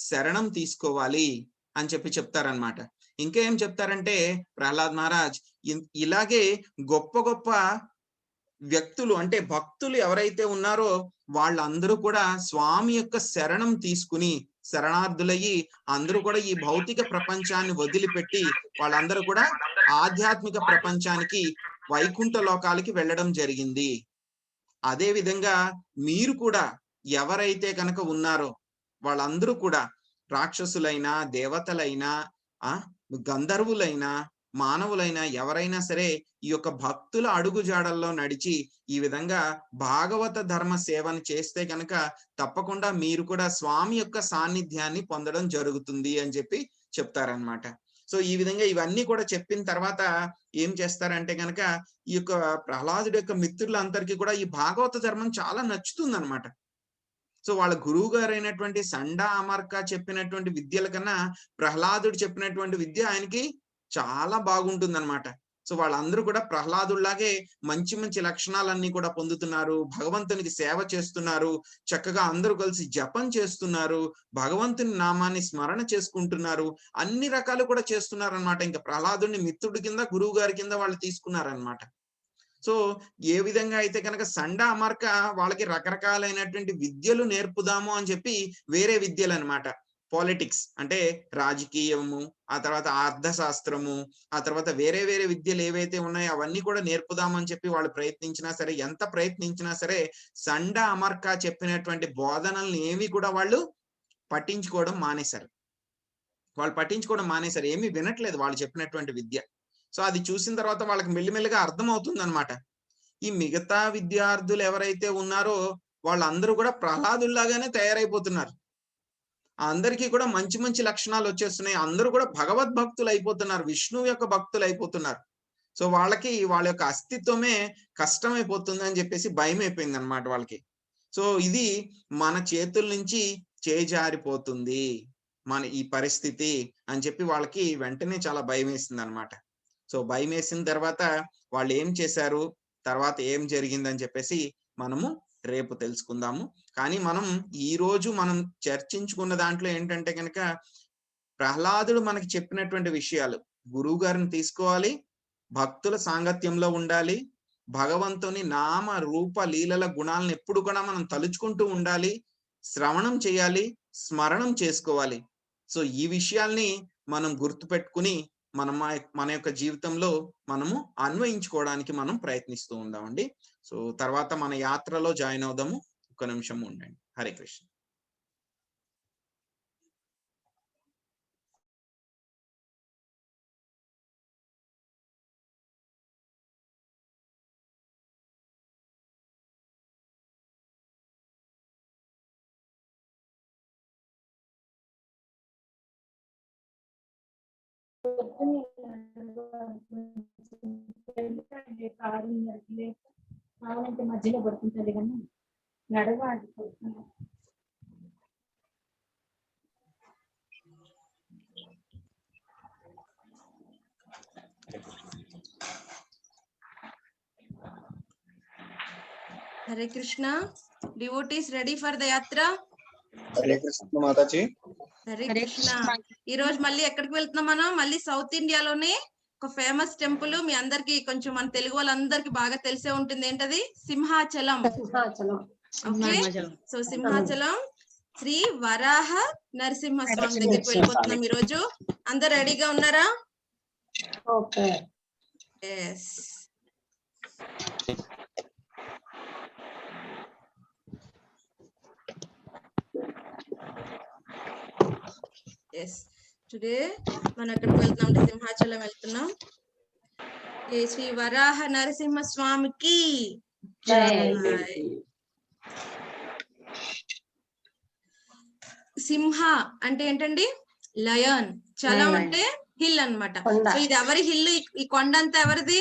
శరణం తీసుకోవాలి అని చెప్తారనమాట. ఇంకా ఏం చెప్తారంటే ప్రహ్లాద్ మహారాజ్ ఇలాగే గొప్ప గొప్ప వ్యక్తులు అంటే భక్తులు ఎవరైతే ఉన్నారో వాళ్ళందరూ కూడా స్వామి యొక్క శరణం తీసుకుని శరణార్థులయ్యి అందరూ కూడా ఈ భౌతిక ప్రపంచాన్ని వదిలిపెట్టి వాళ్ళందరూ కూడా ఆధ్యాత్మిక ప్రపంచానికి వైకుంఠ లోకాలకి వెళ్ళడం జరిగింది. అదే విధంగా మీరు కూడా ఎవరైతే కనుక ఉన్నారో వాళ్ళందరూ కూడా రాక్షసులైనా దేవతలైనా గంధర్వులైనా మానవులైనా ఎవరైనా సరే ఈ యొక్క భక్తుల అడుగుజాడల్లో నడిచి ఈ విధంగా భాగవత ధర్మ సేవను చేస్తే కనుక తప్పకుండా మీరు కూడా స్వామి యొక్క సాన్నిధ్యాన్ని పొందడం జరుగుతుంది అని చెప్తారనమాట. సో ఈ విధంగా ఇవన్నీ కూడా చెప్పిన తర్వాత ఏం చేస్తారంటే కనుక ఈ యొక్క ప్రహ్లాదుడి యొక్క మిత్రులందరికీ కూడా ఈ భాగవత ధర్మం చాలా నచ్చుతుంది అనమాట. సో వాళ్ళ గురువు గారు అయినటువంటి సండా అమర్క చెప్పినటువంటి విద్యల కన్నా ప్రహ్లాదుడు చెప్పినటువంటి విద్య ఆయనకి చాలా బాగుంటుంది అనమాట. సో వాళ్ళందరూ కూడా ప్రహ్లాదుడిలాగే మంచి మంచి లక్షణాలన్నీ కూడా పొందుతున్నారు, భగవంతునికి సేవ చేస్తున్నారు, చక్కగా అందరూ కలిసి జపం చేస్తున్నారు, భగవంతుని నామాన్ని స్మరణ చేసుకుంటున్నారు, అన్ని రకాలు కూడా చేస్తున్నారు అనమాట. ఇంకా ప్రహ్లాదుడిని మిత్రుడి కింద గురువు గారి కింద వాళ్ళు తీసుకున్నారనమాట. సో ఏ విధంగా అయితే కనుక సండా అమర్క వాళ్ళకి రకరకాలైనటువంటి విద్యలు నేర్పుదాము అని వేరే విద్యలు అనమాట. పాలిటిక్స్ అంటే రాజకీయము, ఆ తర్వాత అర్థశాస్త్రము, ఆ తర్వాత వేరే వేరే విద్యలు ఏవైతే ఉన్నాయో అవన్నీ కూడా నేర్పుదామని వాళ్ళు ప్రయత్నించినా సరే, ఎంత ప్రయత్నించినా సరే సండా అమర్క చెప్పినటువంటి బోధనల్ని ఏవి కూడా వాళ్ళు పట్టించుకోవడం మానేశారు. ఏమీ వినట్లేదు వాళ్ళు చెప్పినటువంటి విద్య. సో అది చూసిన తర్వాత వాళ్ళకి మెల్లిమెల్లిగా అర్థం అవుతుంది అనమాట. ఈ మిగతా విద్యార్థులు ఎవరైతే ఉన్నారో వాళ్ళందరూ కూడా ప్రహ్లాదుల్లాగానే తయారైపోతున్నారు. అందరికీ కూడా మంచి మంచి లక్షణాలు వచ్చేస్తున్నాయి. అందరూ కూడా భగవద్భక్తులు అయిపోతున్నారు, విష్ణువు యొక్క భక్తులు అయిపోతున్నారు. సో వాళ్ళకి వాళ్ళ యొక్క అస్తిత్వమే కష్టమైపోతుంది అని భయం అయిపోయింది అనమాట వాళ్ళకి. సో ఇది మన చేతుల నుంచి చేజారిపోతుంది మన ఈ పరిస్థితి అని చెప్పి వాళ్ళకి వెంటనే చాలా భయం వేసింది అనమాట. సో భయం వేసిన తర్వాత వాళ్ళు ఏం చేశారు, తర్వాత ఏం జరిగిందని చెప్పేసి మనము రేపు తెలుసుకుందాము. కానీ మనం ఈ రోజు మనం చర్చించుకున్న దాంట్లో ఏంటంటే కనుక ప్రహ్లాదుడు మనకి చెప్పినటువంటి విషయాలు, గురువు గారిని తీసుకోవాలి, భక్తుల సాంగత్యంలో ఉండాలి, భగవంతుని నామ రూప లీలల గుణాలను ఎప్పుడు కూడా మనం తలుచుకుంటూ ఉండాలి, శ్రవణం చేయాలి, స్మరణం చేసుకోవాలి. సో ఈ విషయాల్ని మనం గుర్తుపెట్టుకుని మన యొక్క జీవితంలో మనము అన్వయించుకోవడానికి మనం ప్రయత్నిస్తూ ఉందామండి. సో తర్వాత మన యాత్రలో జాయిన్ అవుదాము. ఒక్క నిమిషం ఉండండి. హరే కృష్ణ. మధ్యలో పడుతుంటది కానీ నడవాలి. Hare Krishna. Devotees ready for the యాత్ర? హరే కృష్ణ మాతాజీ. హరే కృష్ణ. ఈ రోజు మళ్ళీ ఎక్కడికి వెళ్తున్నాం మనం? మళ్ళీ సౌత్ ఇండియాలోనే ఒక ఫేమస్ టెంపుల్, మీ అందరికి కొంచెం మన తెలుగు వాళ్ళందరికి బాగా తెలిసే ఉంటుంది. ఏంటది? సింహాచలం. ఓకే, సో సింహాచలం శ్రీ వరాహ నరసింహ స్వామి దగ్గరికి వెళ్ళిపోతున్నాం ఈ రోజు. అందరు రెడీగా ఉన్నారా? ఓకే. ఎస్. ఎస్, టుడే మనం ఎక్కడికి వెళ్తున్నాం అంటే సింహాచలం వెళ్తున్నాం. శ్రీ వరాహ నరసింహ స్వామికి సింహ అంటే ఏంటండి? లయన్. చలం అంటే హిల్ అన్నమాట. సో ఇది ఎవరి హిల్? ఈ కొండ అంతా ఎవరిది?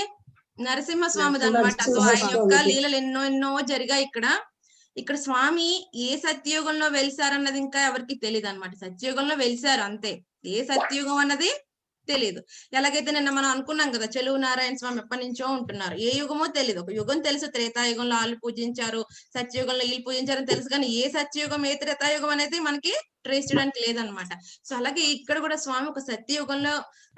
నరసింహస్వామిది అన్నమాట. సో ఆయన యొక్క లీలలు ఎన్నో ఎన్నో జరిగాయి ఇక్కడ. ఇక్కడ స్వామి ఏ సత్యయుగంలో వెలిసారన్నది ఇంకా ఎవరికి తెలియదు అనమాట. సత్యయుగంలో వెలిసారు అంతే, ఏ సత్యయుగం అన్నది తెలియదు. ఎలాగైతే నిన్న మనం అనుకున్నాం కదా, చెలువు నారాయణ స్వామి ఎప్పటి నుంచో ఉంటున్నారు, ఏ యుగమో తెలియదు. ఒక యుగం తెలుసు, త్రేతాయుగంలో వాళ్ళు పూజించారు, సత్యయుగంలో వీళ్ళు పూజించారని తెలుసు, కానీ ఏ సత్యయుగం ఏ త్రేతాయుగం అనేది మనకి ట్రేస్ చేయడానికి లేదనమాట. సో అలాగే ఇక్కడ కూడా స్వామి ఒక సత్యయుగంలో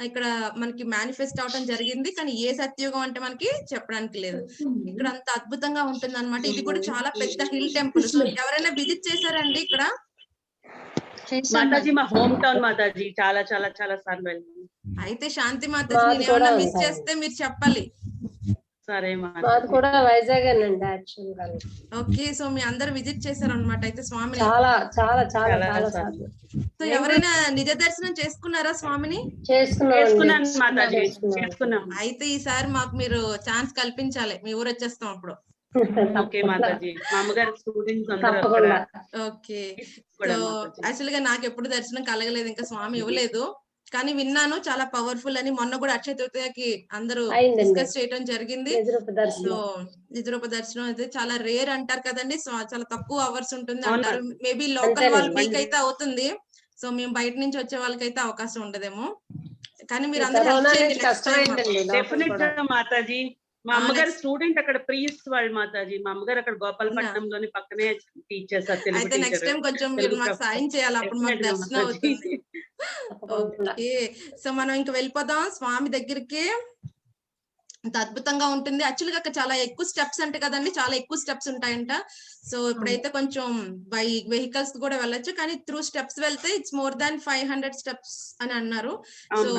ఇక్కడ మనకి మేనిఫెస్ట్ అవడం జరిగింది, కానీ ఏ సత్యయుగం అంటే మనకి చెప్పడానికి లేదు. ఇక్కడ అంత అద్భుతంగా ఉంటుంది అనమాట. ఇది కూడా చాలా పెద్ద హిల్ టెంపుల్. సో ఎవరైనా విజిట్ చేశారండి ఇక్కడ? మాతాజీ మా హోమ్ టౌన్ మాతాజీ, చాలా చాలా చాలా సార్లు వెళ్ళాను. అయితే శాంతి మాతాజీ, నేను ఏమైనా మిస్ చేస్తే మీరు చెప్పాలి. సరే మాది కూడా వైజాగ్ అండి యాక్చువల్ గా. ఓకే, సో మీ అందరు విజిట్ చేశారు అనమాట అయితే స్వామిని. చాలా చాలా చాలా చాలా సార్లు. సో ఎవరైనా నిజ దర్శనం చేసుకున్నారా స్వామిని? చేసుకున్నాను మాతాజీ, చేసుకున్నాం. అయితే ఈసారి మాకు మీరు ఛాన్స్ కల్పించాలి, మీ ఊరు వచ్చేస్తాం అప్పుడు. ఓకే మాతాజీ, మా అమ్మగారి స్టూడెంట్స్ అందరూ. ఓకే, సో యాక్చువల్ గా నాకు ఎప్పుడు దర్శనం కలగలేదు, ఇంకా స్వామి ఇవ్వలేదు, కానీ విన్నాను చాలా పవర్ఫుల్ అని. మొన్న కూడా అక్షయ తృతీయకి అందరూ డిస్కస్ చేయడం జరిగింది. సో నిజరూప దర్శనం అయితే చాలా రేర్ అంటారు కదండి, సో చాలా తక్కువ అవర్స్ ఉంటుంది అంటారు. మేబీ లోకల్ వాళ్ళు మీకైతే అవుతుంది, సో మేము బయట నుంచి వచ్చే వాళ్ళకైతే అవకాశం ఉండదేమో. కానీ మీరు అందరూ హెల్ప్ చేయండి. డెఫినెట్ గా మాతాజీ, మా అమ్మగారు స్టూడెంట్ అక్కడ ప్రీస్ట్ వాళ్ళు మాతాజీ. మా అమ్మగారు అక్కడ గోపాలపట్నంలోని పక్కనే టీచర్స్. అయితే నెక్స్ట్ టైం కొంచెం మీరు మాకు సాయం చేయాలి, అప్పుడు మాకు దర్శనం అవుతుంది. ఓకే, సో మనం ఇంకా వెళ్ళిపోదాం స్వామి దగ్గరికి. అంత అద్భుతంగా ఉంటుంది. యాక్చువల్గా అక్కడ చాలా ఎక్కువ స్టెప్స్ అంటే కదండి, చాలా ఎక్కువ స్టెప్స్ ఉంటాయంట. సో ఇప్పుడైతే కొంచెం బై వెహికల్స్ కూడా వెళ్ళొచ్చు, కానీ త్రూ స్టెప్స్ వెళ్తే ఇట్స్ మోర్ దాన్ 500 స్టెప్స్ అని అన్నారు. సో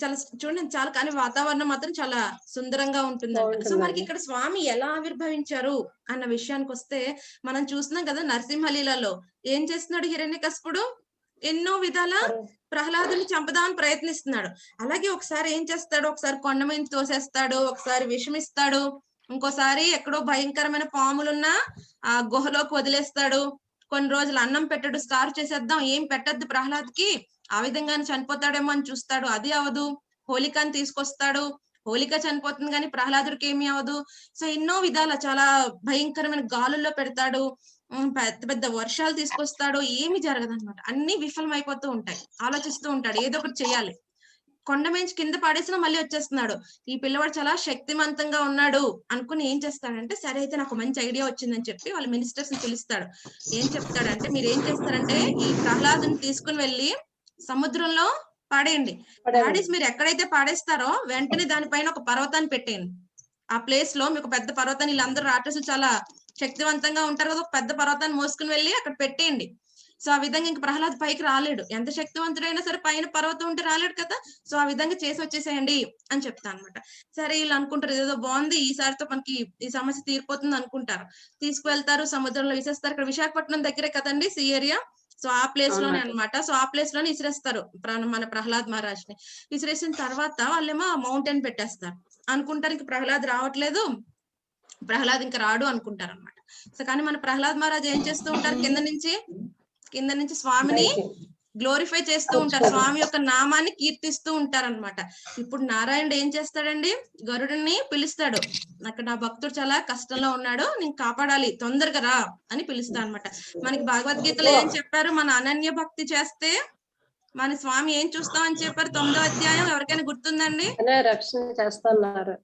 చాలా చూడండి, చాలా, కానీ వాతావరణం మాత్రం చాలా సుందరంగా ఉంటుంది. సో మనకి ఇక్కడ స్వామి ఎలా ఆవిర్భవించారు అన్న విషయానికి వస్తే, మనం చూస్తున్నాం కదా నరసింహలీలలో ఏం చేస్తున్నాడు హిరణ్యకశిపుడు? ఎన్నో విధాల ప్రహ్లాదుని చంపదామని ప్రయత్నిస్తున్నాడు. అలాగే ఒకసారి ఏం చేస్తాడు, ఒకసారి కొండ మీద తోసేస్తాడు, ఒకసారి విషమిస్తాడు, ఇంకోసారి ఎక్కడో భయంకరమైన పాములున్నా ఆ గుహలోకి వదిలేస్తాడు. కొన్ని రోజులు అన్నం పెట్టడు, స్టార్ చేసేద్దాం, ఏం పెట్టద్దు ప్రహ్లాద్కి, ఆ విధంగానే చనిపోతాడేమో అని చూస్తాడు, అది అవదు. హోలికని తీసుకొస్తాడు, హోలిక చనిపోతుంది కానీ ప్రహ్లాదుడికి ఏమీ అవదు. సో ఎన్నో విధాల చాలా భయంకరమైన గాలుల్లో పెడతాడు. పెద్ద పెద్ద వర్షాలు తీసుకొస్తాడో ఏమి జరగదు అనమాట. అన్ని విఫలమైపోతూ ఉంటాయి. ఆలోచిస్తూ ఉంటాడు ఏదో ఒకటి చేయాలి. కొండ మించి కింద పడేసినా మళ్ళీ వచ్చేస్తున్నాడు. ఈ పిల్లవాడు చాలా శక్తివంతంగా ఉన్నాడు అనుకుని ఏం చేస్తాడంటే, సరే అయితే నాకు మంచి ఐడియా వచ్చిందని చెప్పి వాళ్ళ మినిస్టర్స్ ని పిలుస్తాడు. ఏం చెప్తాడంటే, మీరు ఏం చేస్తారంటే ఈ ప్రహ్లాదుని తీసుకుని వెళ్ళి సముద్రంలో పాడేయండి. పాడేసి మీరు ఎక్కడైతే పాడేస్తారో వెంటనే దానిపైన ఒక పర్వతాన్ని పెట్టేయండి. ఆ ప్లేస్ లో మీకు పెద్ద పర్వతాన్ని, వీళ్ళందరూ రాక్షసులు చాలా శక్తివంతంగా ఉంటారు కదా, ఒక పెద్ద పర్వతాన్ని మోసుకుని వెళ్ళి అక్కడ పెట్టేయండి. సో ఆ విధంగా ఇంక ప్రహ్లాద్ పైకి రాలేడు. ఎంత శక్తివంతుడైనా సరే పైన పర్వతం ఉంటే రాలేడు కదా. సో ఆ విధంగా చేసి వచ్చేసేయండి అని చెప్తా అనమాట. సరే వీళ్ళు అనుకుంటారు ఏదో బాగుంది, ఈసారితో మనకి ఈ సమస్య తీరిపోతుంది అనుకుంటారు. తీసుకువెళ్తారు, సముద్రంలో విసేస్తారు. ఇక్కడ విశాఖపట్నం దగ్గరే కదండి సి ఏరియా. సో ఆ ప్లేస్ లోనే అనమాట. సో ఆ ప్లేస్ లోనే విసిరేస్తారు మన ప్రహ్లాద్ మహారాజ్ ని. విసిరేసిన తర్వాత వాళ్ళేమో మౌంటైన్ పెట్టేస్తారు. అనుకుంటారు ఇంక ప్రహ్లాద్ రావట్లేదు, ప్రహ్లాద్ ఇంకా రాడు అనుకుంటారు అనమాట. సో కానీ మన ప్రహ్లాద్ మహారాజ్ ఏం చేస్తూ ఉంటారు, కింద నుంచి స్వామిని గ్లోరిఫై చేస్తూ ఉంటారు, స్వామి యొక్క నామాన్ని కీర్తిస్తూ ఉంటారు అనమాట. ఇప్పుడు నారాయణుడు ఏం చేస్తాడండి, గరుడుని పిలుస్తాడు. అక్కడ నా భక్తుడు చాలా కష్టంలో ఉన్నాడు, నేను కాపాడాలి, తొందరగా రా అని పిలుస్తాడు అనమాట. మనకి భగవద్గీతలో ఏం చెప్పారు, మన అనన్య భక్తి చేస్తే మన స్వామి ఏం చూస్తాం అని చెప్పారు. 9వ అధ్యాయం ఎవరికైనా గుర్తుందండి? రక్షణ చేస్తున్నారు,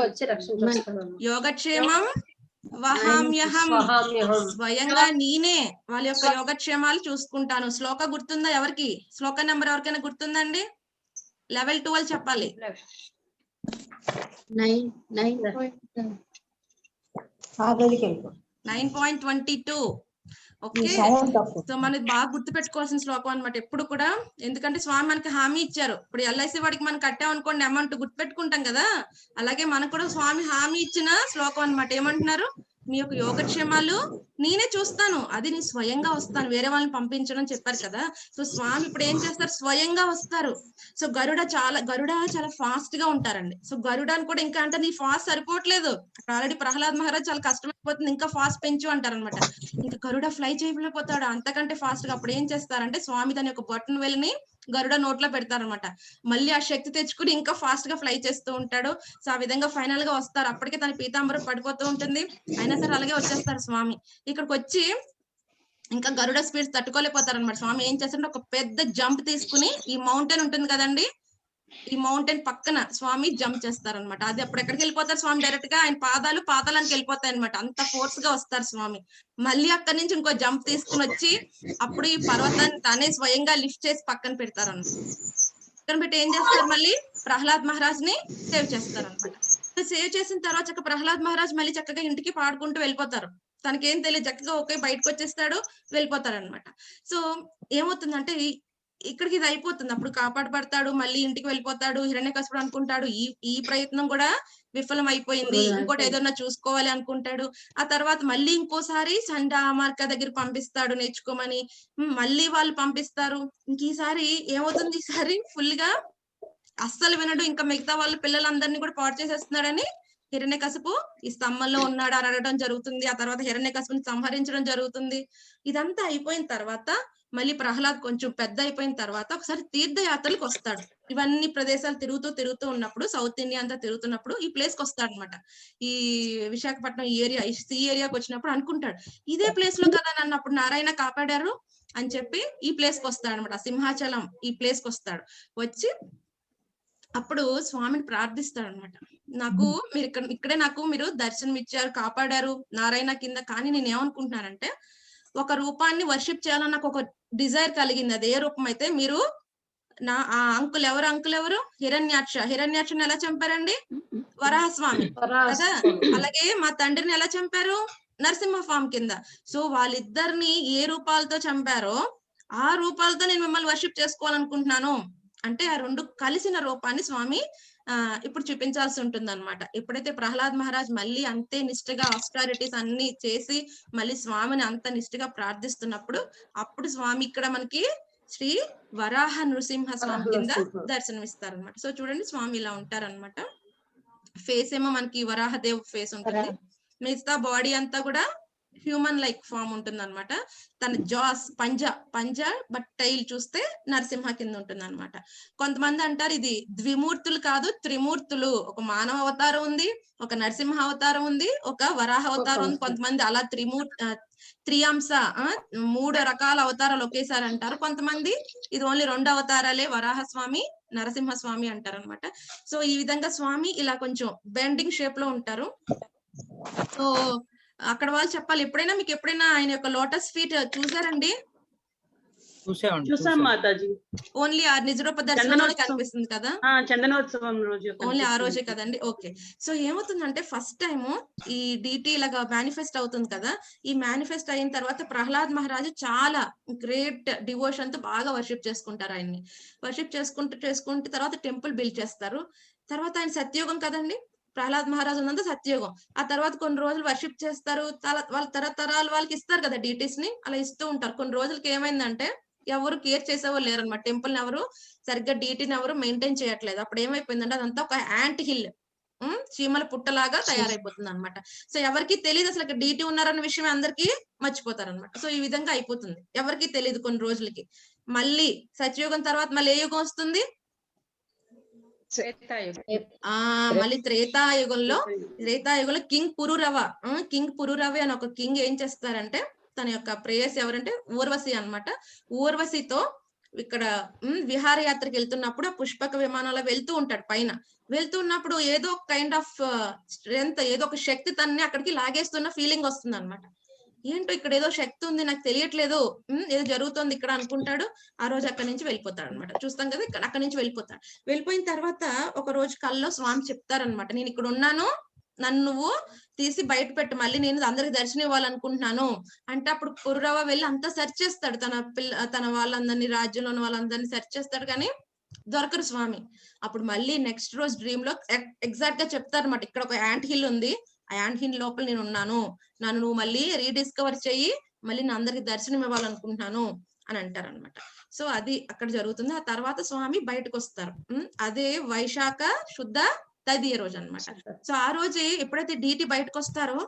వచ్చి రక్షణ చేస్తున్నారు. యోగక్షేమం వహామ్యహం, స్వయంగా నేనే వాళ్ళ యొక్క యోగక్షేమాలు చూసుకుంటాను. శ్లోక గుర్తుందా ఎవరికి? శ్లోక నెంబర్ ఎవరికైనా గుర్తుందండి? లెవెల్ 12 చెప్పాలి. 9.22. ఓకే, సో మనకి బాగా గుర్తు పెట్టుకోవాల్సిన శ్లోకం అనమాట ఎప్పుడు కూడా. ఎందుకంటే స్వామి మనకి హామీ ఇచ్చారు. ఇప్పుడు ఎల్ఐసి వాడికి మనం కట్టామనుకోండి అమౌంట్ గుర్తు పెట్టుకుంటాం కదా, అలాగే మనకు కూడా స్వామి హామీ ఇచ్చిన శ్లోకం అనమాట. ఏమంటున్నారు, మీ యొక్క యోగక్షేమాలు నేనే చూస్తాను, అది నీ స్వయంగా వస్తాను, వేరే వాళ్ళని పంపించడం చెప్పారు కదా. సో స్వామి ఇప్పుడు ఏం చేస్తారు, స్వయంగా వస్తారు. సో గరుడ చాలా ఫాస్ట్ గా ఉంటారండి. సో గరుడాన్ని కూడా ఇంకా అంటే నీ ఫాస్ట్ సరిపోవట్లేదు, ఆల్రెడీ ప్రహ్లాద్ మహారాజ్ చాలా కష్టమైపోతుంది, ఇంకా ఫాస్ట్ పెంచు అంటారు అనమాట. ఇంకా గరుడ ఫ్లై చేయలేకపోతాడు అంతకంటే ఫాస్ట్ గా. అప్పుడు ఏం చేస్తారంటే స్వామి దాని యొక్క బొట్టను వెళ్ళి గరుడ నోట్లో పెడతారనమాట. మళ్ళీ ఆ శక్తి తెచ్చుకుని ఇంకా ఫాస్ట్ గా ఫ్లై చేస్తూ ఉంటాడు. సో ఆ విధంగా ఫైనల్ గా వస్తారు. అప్పటికే తన పీతాంబరం పడిపోతూ ఉంటుంది, అయినా సరే అలాగే వచ్చేస్తారు స్వామి. ఇక్కడికి వచ్చి ఇంకా గరుడ స్పీడ్స్ తట్టుకోలేకపోతారు అనమాట. స్వామి ఏం చేస్తారంటే ఒక పెద్ద జంప్ తీసుకుని, ఈ మౌంటైన్ ఉంటుంది కదండి, ఈ మౌంటైన్ పక్కన స్వామి జంప్ చేస్తారనమాట. అది అప్పుడు ఎక్కడికి వెళ్ళిపోతారు స్వామి, డైరెక్ట్ గా ఆయన పాదాలకు వెళ్ళిపోతాయి అనమాట. అంత ఫోర్స్ గా వస్తారు స్వామి. మళ్ళీ అక్కడి నుంచి ఇంకో జంప్ తీసుకుని వచ్చి అప్పుడు ఈ పర్వతాన్ని తానే స్వయంగా లిఫ్ట్ చేసి పక్కన పెడతారు అనమాట. పక్కన పెట్టి ఏం చేస్తారు, మళ్ళీ ప్రహ్లాద్ మహారాజ్ ని సేవ్ చేస్తారు అనమాట. సేవ్ చేసిన తర్వాత ప్రహ్లాద్ మహారాజ్ మళ్ళీ చక్కగా ఇంటికి పాడుకుంటూ వెళ్ళిపోతారు. తనకేం తెలియదు, చక్కగా ఒకే బయటకు వచ్చేస్తాడు, వెళ్ళిపోతారు అనమాట. సో ఏమవుతుందంటే ఇక్కడికి ఇది అయిపోతుంది. అప్పుడు కాపాడబడతాడు, మళ్ళీ ఇంటికి వెళ్ళిపోతాడు. హిరణ్యకశిపుడు అనుకుంటాడు ఈ ప్రయత్నం కూడా విఫలం అయిపోయింది, ఇంకోటి ఏదన్నా చూసుకోవాలి అనుకుంటాడు. ఆ తర్వాత మళ్ళీ ఇంకోసారి సండామార్క దగ్గర పంపిస్తాడు నేర్చుకోమని. మళ్ళీ వాళ్ళు పంపిస్తారు. ఇంక ఈసారి ఏమవుతుంది, ఈసారి ఫుల్ గా అస్సలు వినడు, ఇంకా మిగతా వాళ్ళ పిల్లలందరినీ కూడా పాడు చేసేస్తున్నాడని హిరణ్యకశిపు ఈ స్తంభంలో ఉన్నాడు అని అడగడం జరుగుతుంది. ఆ తర్వాత హిరణ్యకశిపుని సంహరించడం జరుగుతుంది. ఇదంతా అయిపోయిన తర్వాత మళ్ళీ ప్రహ్లాద్ కొంచెం పెద్ద అయిపోయిన తర్వాత ఒకసారి తీర్థయాత్రలకు వస్తాడు. ఇవన్నీ ప్రదేశాలు తిరుగుతూ ఉన్నప్పుడు, సౌత్ ఇండియా అంతా తిరుగుతున్నప్పుడు ఈ ప్లేస్ కి వస్తాడు అనమాట. ఈ విశాఖపట్నం ఏరియా, ఈ సి ఏరియాకి వచ్చినప్పుడు అనుకుంటాడు, ఇదే ప్లేస్ లో కదా నన్ను అప్పుడు నారాయణ కాపాడారు అని చెప్పి ఈ ప్లేస్ కి వస్తాడు అనమాట. సింహాచలం ఈ ప్లేస్ కి వస్తాడు. వచ్చి అప్పుడు స్వామిని ప్రార్థిస్తాడు అనమాట. నాకు మీరు ఇక్కడే నాకు మీరు దర్శనం ఇచ్చారు, కాపాడారు నారాయణ కింద, కానీ నేను ఏమనుకుంటున్నానంటే ఒక రూపాన్ని వర్షిప్ చేయాలని నాకు ఒక డిజైర్ కలిగింది. అది ఏ రూపం అయితే మీరు ఆ అంకుల్ ఎవరు హిరణ్యాక్షని ఎలా చంపారండి, వరాహస్వామి కదా. అలాగే మా తండ్రిని ఎలా చంపారు, నరసింహ ఫామ్ కింద. సో వాళ్ళిద్దరిని ఏ రూపాలతో చంపారో ఆ రూపాలతో నేను మిమ్మల్ని వర్షిప్ చేసుకోవాలనుకుంటున్నాను అంటే ఆ రెండు కలిసిన రూపాన్ని స్వామి ఇప్పుడు చూపించాల్సి ఉంటుంది అనమాట. ఎప్పుడైతే ప్రహ్లాద్ మహారాజ్ మళ్ళీ అంతే నిష్ఠగా ఆస్టారిటీస్ అన్ని చేసి మళ్ళీ స్వామిని అంత నిష్ఠగా ప్రార్థిస్తున్నప్పుడు అప్పుడు స్వామి ఇక్కడ మనకి శ్రీ వరాహ నృసింహ స్వామి కింద దర్శనం ఇస్తారు అనమాట. సో చూడండి స్వామి ఇలా ఉంటారనమాట. ఫేస్ ఏమో మనకి వరాహదేవ్ ఫేస్ ఉంటుంది, మిగతా బాడీ అంతా కూడా హ్యూమన్ లైక్ ఫామ్ ఉంటుంది అనమాట. తన జాస్ పంజా బట్ టైల్ చూస్తే నరసింహ కింద ఉంటుంది అనమాట. కొంతమంది అంటారు ఇది ద్విమూర్తులు కాదు త్రిమూర్తులు, ఒక మానవ అవతారం ఉంది, ఒక నరసింహ అవతారం ఉంది, ఒక వరాహ అవతారం ఉంది. కొంతమంది అలా త్రియాంశ 3 రకాల అవతారాలు ఒకేసారి అంటారు. కొంతమంది ఇది ఓన్లీ 2 అవతారాలే, వరాహస్వామి, నరసింహస్వామి అంటారు అనమాట. సో ఈ విధంగా స్వామి ఇలా కొంచెం బెండింగ్ షేప్ లో ఉంటారు. సో అక్కడ వాళ్ళు చెప్పాలి, ఎప్పుడైనా మీకు ఎప్పుడైనా ఆయన యొక్క లోటస్ ఫీట్ చూసారండి? చూసాం మాతాజీ. ఓన్లీ ఆ నిజరూప దర్శనంలోనే కనిపిస్తుంది కదా, చందనోత్సవం రోజు ఓన్లీ ఆ రోజే కదండి. ఓకే. సో ఏమవుతుందంటే ఫస్ట్ టైం ఈ డిటి ఇలాగా మేనిఫెస్ట్ అవుతుంది కదా, ఈ మేనిఫెస్ట్ అయిన తర్వాత ప్రహ్లాద్ మహారాజు చాలా గ్రేట్ డివోషన్ తో బాగా వర్షిప్ చేసుకుంటారు ఆయన్ని. వర్షిప్ చేసుకుంటూ తర్వాత టెంపుల్ బిల్డ్ చేస్తారు. తర్వాత ఆయన సత్యయుగం కదండి, ప్రహ్లాద్ మహారాజు ఉన్నంత సత్యయుగం. ఆ తర్వాత కొన్ని రోజులు వర్షిప్ చేస్తారు, వాళ్ళ తరతరాలు వాళ్ళకి ఇస్తారు కదా డీటీస్ ని, అలా ఇస్తూ ఉంటారు. కొన్ని రోజులకి ఏమైందంటే ఎవరు కేర్ చేసేవాళ్ళు లేరు అనమాట, టెంపుల్ ని ఎవరు సరిగ్గా డీటీని ఎవరు మెయింటైన్ చేయట్లేదు. అప్పుడు ఏమైపోయిందంటే అదంతా ఒక యాంట్ హిల్, చీమల పుట్టలాగా తయారైపోతుంది అనమాట. సో ఎవరికి తెలియదు అసలు డీటీ ఉన్నారన్న విషయం అందరికి మర్చిపోతారు అనమాట. సో ఈ విధంగా అయిపోతుంది, ఎవరికి తెలియదు కొన్ని రోజులకి. మళ్ళీ సత్యయుగం తర్వాత మళ్ళీ ఏ యుగం వస్తుంది? మళ్ళీ త్రేతాయుగంలో కింగ్ పురూరవ అని ఒక కింగ్ ఏం చేస్తారంటే, తన యొక్క ప్రేయస్ ఎవరంటే ఊర్వశి అన్నమాట. ఊర్వశితో ఇక్కడ విహారయాత్రకి వెళ్తున్నప్పుడు ఆ పుష్పక విమానంలో వెళ్తూ ఉంటాడు. పైన వెళ్తున్నప్పుడు ఏదో కైండ్ ఆఫ్ స్ట్రెంత్, ఏదో ఒక శక్తి తనని అక్కడికి లాగేస్తున్న ఫీలింగ్ వస్తుంది అనమాట. ఏంటో ఇక్కడ ఏదో శక్తి ఉంది, నాకు తెలియట్లేదు, ఏదో జరుగుతుంది ఇక్కడ అనుకుంటాడు. ఆ రోజు అక్కడి నుంచి వెళ్ళిపోతాడు అనమాట. చూస్తాం కదా, ఇక్కడ అక్కడి నుంచి వెళ్ళిపోతాడు. వెళ్ళిపోయిన తర్వాత ఒక రోజు కల్లో స్వామి చెప్తారనమాట, నేను ఇక్కడ ఉన్నాను, నన్ను నువ్వు తీసి బయట పెట్టు, మళ్ళీ నేను అందరికి దర్శనం ఇవ్వాలనుకుంటున్నాను అంటే. అప్పుడు పురూరవ వెళ్ళి అంతా సెర్చ్ చేస్తాడు, తన వాళ్ళందరినీ, రాజ్యంలో ఉన్న వాళ్ళందరినీ సెర్చ్ చేస్తాడు, కానీ దొరకరు స్వామి. అప్పుడు మళ్ళీ నెక్స్ట్ రోజు డ్రీమ్ లో ఎగ్జాక్ట్ గా చెప్తారు అనమాట, ఇక్కడ ఒక యాంట్ హిల్ ఉంది, ఆ యాంట్ హిల్ లోపల నేను ఉన్నాను, నన్ను నువ్వు మళ్ళీ రీడిస్కవర్ చెయ్యి, మళ్ళీ నా అందరికి దర్శనం ఇవ్వాలనుకుంటున్నాను అని అంటారు అనమాట. సో అది అక్కడ జరుగుతుంది. ఆ తర్వాత స్వామి బయటకు వస్తారు. అదే వైశాఖ శుద్ధ తదియ రోజు అనమాట. సో ఆ రోజే ఎప్పుడైతే డీటీ బయటకు వస్తారో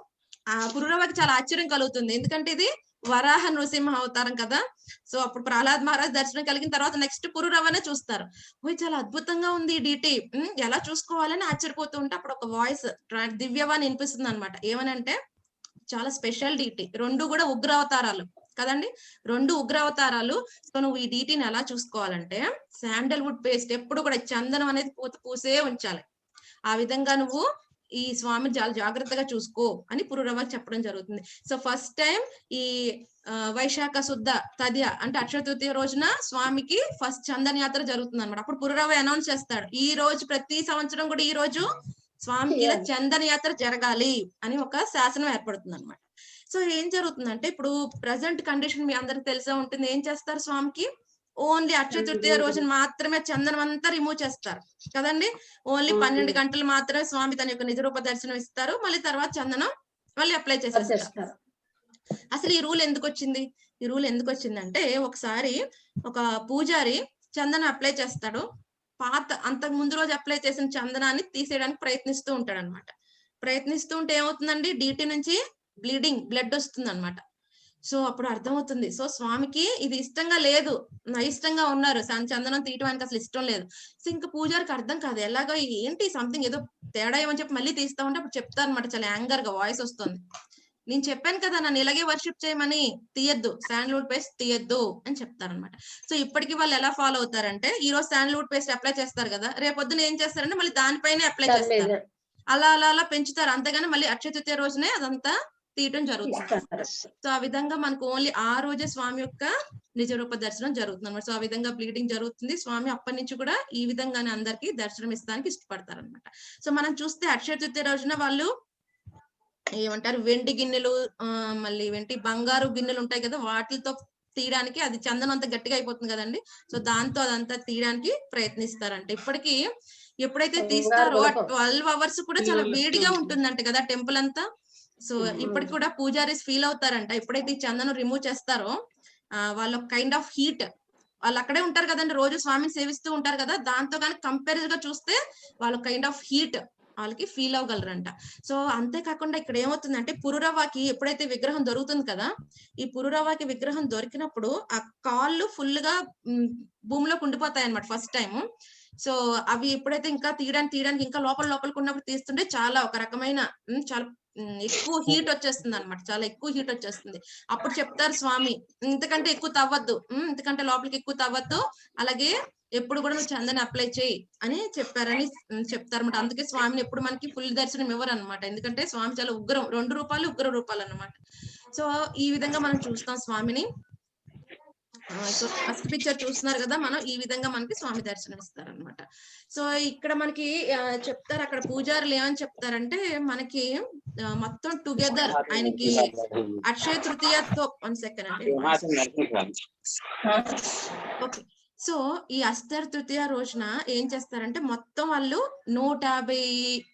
ఆ పురూరవకి చాలా ఆశ్చర్యం కలుగుతుంది, ఎందుకంటే ఇది వరాహ నృసింహ అవతారం కదా. సో అప్పుడు ప్రహ్లాద్ మహారాజ్ దర్శనం కలిగిన తర్వాత నెక్స్ట్ పురూరవనే చూస్తారు. ఓయ్ చాలా అద్భుతంగా ఉంది డీటీ, ఎలా చూసుకోవాలని ఆశ్చర్యపోతూ ఉంటే అప్పుడు ఒక వాయిస్ దివ్యవాణి వినిపిస్తుంది అనమాట. ఏమనంటే చాలా స్పెషల్ డీటీ, 2 కూడా ఉగ్రావతారాలు కదండి, 2 ఉగ్రావతారాలు. సో నువ్వు ఈ డీటీని ఎలా చూసుకోవాలంటే శాండల్వుడ్ పేస్ట్ ఎప్పుడు కూడా చందనం అనేది పూసే ఉంచాలి, ఆ విధంగా నువ్వు ఈ స్వామిని చాలా జాగ్రత్తగా చూసుకో అని పురూరవకి చెప్పడం జరుగుతుంది. సో ఫస్ట్ టైం ఈ వైశాఖ శుద్ధ తదియ అంటే అక్షయ తృతీయ రోజున స్వామికి ఫస్ట్ చందన యాత్ర జరుగుతుంది అనమాట. అప్పుడు పురూరవ అనౌన్స్ చేస్తాడు, ఈ రోజు ప్రతి సంవత్సరం కూడా ఈ రోజు స్వామికి ఇలా చందన యాత్ర జరగాలి అని ఒక శాసనం ఏర్పడుతుంది అనమాట. సో ఏం జరుగుతుందంటే ఇప్పుడు ప్రజెంట్ కండిషన్ మీ అందరికి తెలిసే ఉంటుంది, ఏం చేస్తారు స్వామికి ఓన్లీ అక్షయ తృతీయ రోజున మాత్రమే చందనం అంతా రిమూవ్ చేస్తారు కదండి. ఓన్లీ 12 గంటలు మాత్రమే స్వామి తన యొక్క నిజరూప దర్శనం ఇస్తారు, మళ్ళీ తర్వాత చందనం మళ్ళీ అప్లై చేసేస్తారు. అసలు ఈ రూల్ ఎందుకు వచ్చింది? ఈ రూల్ ఎందుకు వచ్చిందంటే ఒకసారి ఒక పూజారి చందనం అప్లై చేస్తాడు, అంతకు ముందు రోజు అప్లై చేసిన చందనాన్ని తీసేయడానికి ప్రయత్నిస్తూ ఉంటాడు అనమాట. ప్రయత్నిస్తూ ఉంటే ఏమవుతుందండి, డీటీ నుంచి బ్లడ్ వస్తుంది అనమాట. సో అప్పుడు అర్థమవుతుంది, సో స్వామికి ఇది ఇష్టంగా లేదు, అయిష్టంగా ఉన్నారు, చందనం తీయడానికి అసలు ఇష్టం లేదు. సో ఇంకా పూజారికి అర్థం కాదు, ఎలాగో ఏంటి సంథింగ్ ఏదో తేడా ఏమని చెప్పి మళ్ళీ తీస్తా ఉంటే అప్పుడు చెప్తారు అనమాట, చాలా యాంగర్ గా వాయిస్ వస్తుంది, నేను చెప్పాను కదా నన్ను ఇలాగే వర్షిప్ చేయమని, తీయద్దు, శాండల్వుడ్ పేస్ట్ తీయద్దు అని చెప్తారనమాట. సో ఇప్పటికీ వాళ్ళు ఎలా ఫాలో అవుతారంటే, ఈ రోజు శాండల్వుడ్ పేస్ట్ అప్లై చేస్తారు కదా, రేపొద్దున ఏం చేస్తారంటే మళ్ళీ దానిపైనే అప్లై చేస్తారు, అలా అలా అలా పెంచుతారు. అంతగానే మళ్ళీ అక్షయ తృతీయ రోజునే అదంతా తీయటం జరుగుతుంది. సో ఆ విధంగా మనకు ఓన్లీ ఆ రోజే స్వామి యొక్క నిజరూప దర్శనం జరుగుతుంది అనమాట. సో ఆ విధంగా బ్లీడింగ్ జరుగుతుంది. స్వామి అప్పటి నుంచి కూడా ఈ విధంగానే అందరికి దర్శనం ఇస్తానికి ఇష్టపడతారు అనమాట. సో మనం చూస్తే అక్షయ తృతీయ రోజున వాళ్ళు ఏమంటారు, వెండి గిన్నెలు, మళ్ళీ బంగారు గిన్నెలు ఉంటాయి కదా, వాటితో తీయడానికి, అది చందనం అంతా గట్టిగా అయిపోతుంది కదండి, సో దాంతో అదంతా తీయడానికి ప్రయత్నిస్తారంట. ఇప్పటికీ ఎప్పుడైతే తీస్తారో 12 hours కూడా చాలా వేడిగా ఉంటుందంట కదా టెంపుల్ అంతా. సో ఇప్పటికి కూడా పూజారీస్ ఫీల్ అవుతారంట, ఎప్పుడైతే ఈ చందనం రిమూవ్ చేస్తారో వాళ్ళ కైండ్ ఆఫ్ హీట్, వాళ్ళు అక్కడే ఉంటారు కదండి, రోజు స్వామిని సేవిస్తూ ఉంటారు కదా, దాంతో కానీ కంపేర్ గా చూస్తే వాళ్ళ కైండ్ ఆఫ్ హీట్ వాళ్ళకి ఫీల్ అవ్వగలరంట. సో అంతేకాకుండా ఇక్కడ ఏమవుతుందంటే, పురూరవకి ఎప్పుడైతే విగ్రహం దొరుకుతుంది కదా, ఈ పురూరవకి విగ్రహం దొరికినప్పుడు ఆ కాళ్ళు ఫుల్ గా భూమిలోకి ఉండిపోతాయి అనమాట ఫస్ట్ టైం. సో అవి ఎప్పుడైతే ఇంకా తీయడానికి ఇంకా లోపలికి ఉన్నప్పుడు తీస్తుంటే చాలా ఒక రకమైన చాలా ఎక్కువ హీట్ వచ్చేస్తుంది అనమాట, చాలా ఎక్కువ హీట్ వచ్చేస్తుంది. అప్పుడు చెప్తారు స్వామి, ఇంతకంటే ఎక్కువ తవ్వద్దు, ఇంతకంటే లోపలికి ఎక్కువ తవ్వద్దు, అలాగే ఎప్పుడు కూడా నువ్వు చందని అప్లై చేయి అని చెప్పారని చెప్తారన్నమాట. అందుకే స్వామిని ఎప్పుడు మనకి ఫుల్ దర్శనం ఇవ్వరు అనమాట, ఎందుకంటే స్వామి చాలా ఉగ్రం, 2 రూపాయలు ఉగ్ర రూపాయలు అన్నమాట. సో ఈ విధంగా మనం చూస్తాం స్వామిని. సో ఫస్ట్ పిక్చర్ చూస్తున్నారు కదా, మనం ఈ విధంగా మనకి స్వామి దర్శనం ఇస్తారనమాట. సో ఇక్కడ మనకి చెప్తారు, అక్కడ పూజారులు ఏమని చెప్తారంటే మనకి మొత్తం టుగెదర్ ఆయనకి అక్షయ తృతీయతో 1 సెకండ్ అండి. ఓకే, సో ఈ అక్షయ తృతీయ రోజున ఏం చేస్తారంటే మొత్తం వాళ్ళు 150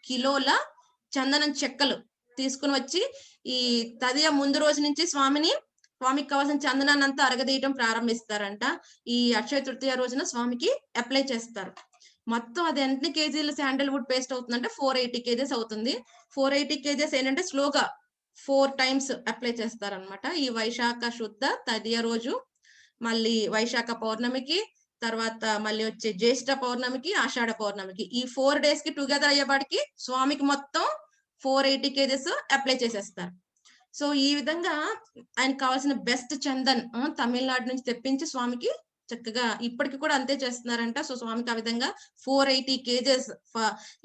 కిలోల చందనం చెక్కలు తీసుకుని వచ్చి ఈ తదియ ముందు రోజు నుంచి స్వామికి కావాల్సిన చందనాన్ని అంతా అరగదీయటం ప్రారంభిస్తారంట. ఈ అక్షయ తృతీయ రోజున స్వామికి అప్లై చేస్తారు. మొత్తం అది ఎన్ని కేజీలు శాండల్వుడ్ పేస్ట్ అవుతుందంటే 480 కేజెస్ అవుతుంది. 480 కేజెస్ ఏంటంటే స్లోగా 4 టైమ్స్ అప్లై చేస్తారనమాట. ఈ వైశాఖ శుద్ధ తదియ రోజు, మళ్ళీ వైశాఖ పౌర్ణమికి, తర్వాత మళ్ళీ వచ్చే జ్యేష్ఠ పౌర్ణమికి, ఆషాఢ పౌర్ణమికి, ఈ 4 డేస్ కి టుగెదర్ అయ్యేపాటికి స్వామికి మొత్తం 480 కేజెస్ అప్లై చేసేస్తారు. సో ఈ విధంగా ఆయనకు కావాల్సిన బెస్ట్ చందన్ తమిళనాడు నుంచి తెప్పించి స్వామికి చక్కగా ఇప్పటికి కూడా అంతే చేస్తున్నారంట. సో స్వామికి ఆ విధంగా 480 కేజెస్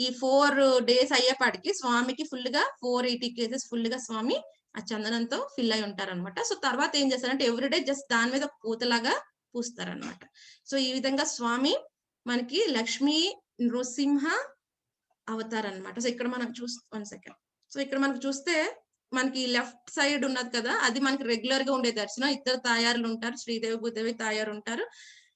ఈ 4 డేస్ అయ్యేపాటికి స్వామికి ఫుల్ గా 480 కేజెస్ ఫుల్ గా స్వామి ఆ చందనంతో ఫిల్ అయి ఉంటారనమాట. సో తర్వాత ఏం చేస్తారంటే ఎవ్రీడే జస్ట్ దాని మీద ఒక పూతలాగా పూస్తారనమాట. సో ఈ విధంగా స్వామి మనకి లక్ష్మీ నృసింహ అవతారనమాట. సో ఇక్కడ మనం 1 సెకండ్. సో ఇక్కడ మనకు చూస్తే మనకి లెఫ్ట్ సైడ్ ఉన్నది కదా, అది మనకి రెగ్యులర్ గా ఉండే దర్శనం. 2 తాయారులు ఉంటారు, శ్రీదేవి భూదేవి తాయారు ఉంటారు.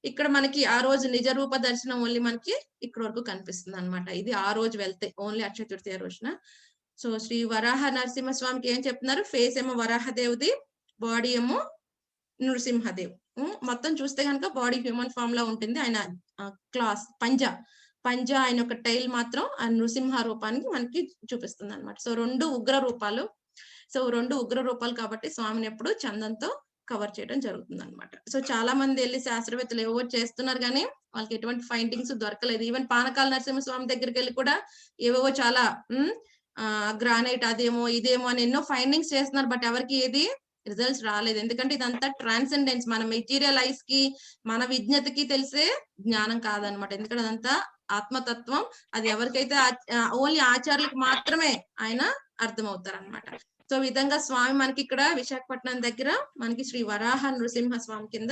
ఇక్కడ మనకి ఆ రోజు నిజ రూప దర్శనం ఓన్లీ మనకి ఇక్కడ వరకు కనిపిస్తుంది అనమాట. ఇది ఆ రోజు వెళ్తే ఓన్లీ అక్షయ తృతీయ రోజున. సో శ్రీ వరాహ నరసింహ స్వామికి ఏం చెప్తున్నారు, ఫేస్ ఏమో వరాహదేవుది, బాడీ ఏమో నృసింహదేవ్. మొత్తం చూస్తే కనుక బాడీ హ్యూమన్ ఫామ్ లా ఉంటుంది. ఆయన క్లాస్ పంజా ఆయన ఒక టైల్ మాత్రం ఆ నృసింహ రూపానికి మనకి చూపిస్తుంది అనమాట. సో 2 ఉగ్ర రూపాలు. సో 2 ఉగ్ర రూపాలు కాబట్టి స్వామిని ఎప్పుడు చందంతో కవర్ చేయడం జరుగుతుంది అనమాట. సో చాలా మంది వెళ్ళి శాస్త్రవేత్తలు ఏవో చేస్తున్నారు కానీ వాళ్ళకి ఎటువంటి ఫైండింగ్స్ దొరకలేదు. ఈవెన్ పానకాల నరసింహ స్వామి దగ్గరికి వెళ్ళి కూడా ఏవేవో చాలా గ్రానైట్ అదేమో ఇదేమో అని ఎన్నో ఫైండింగ్స్ చేస్తున్నారు, బట్ ఎవరికి ఏది రిజల్ట్స్ రాలేదు. ఎందుకంటే ఇదంతా ట్రాన్సెండెన్స్, మన మెటీరియల్ ఐస్ కి మన విజ్ఞతకి తెలిసే జ్ఞానం కాదనమాట. ఎందుకంటే అదంతా ఆత్మతత్వం. అది ఎవరికైతే ఓన్లీ ఆచార్యులకు మాత్రమే ఆయన అర్థమవుతారు అనమాట. సో విధంగా స్వామి మనకి ఇక్కడ విశాఖపట్నం దగ్గర మనకి శ్రీ వరాహ నృసింహ స్వామి కింద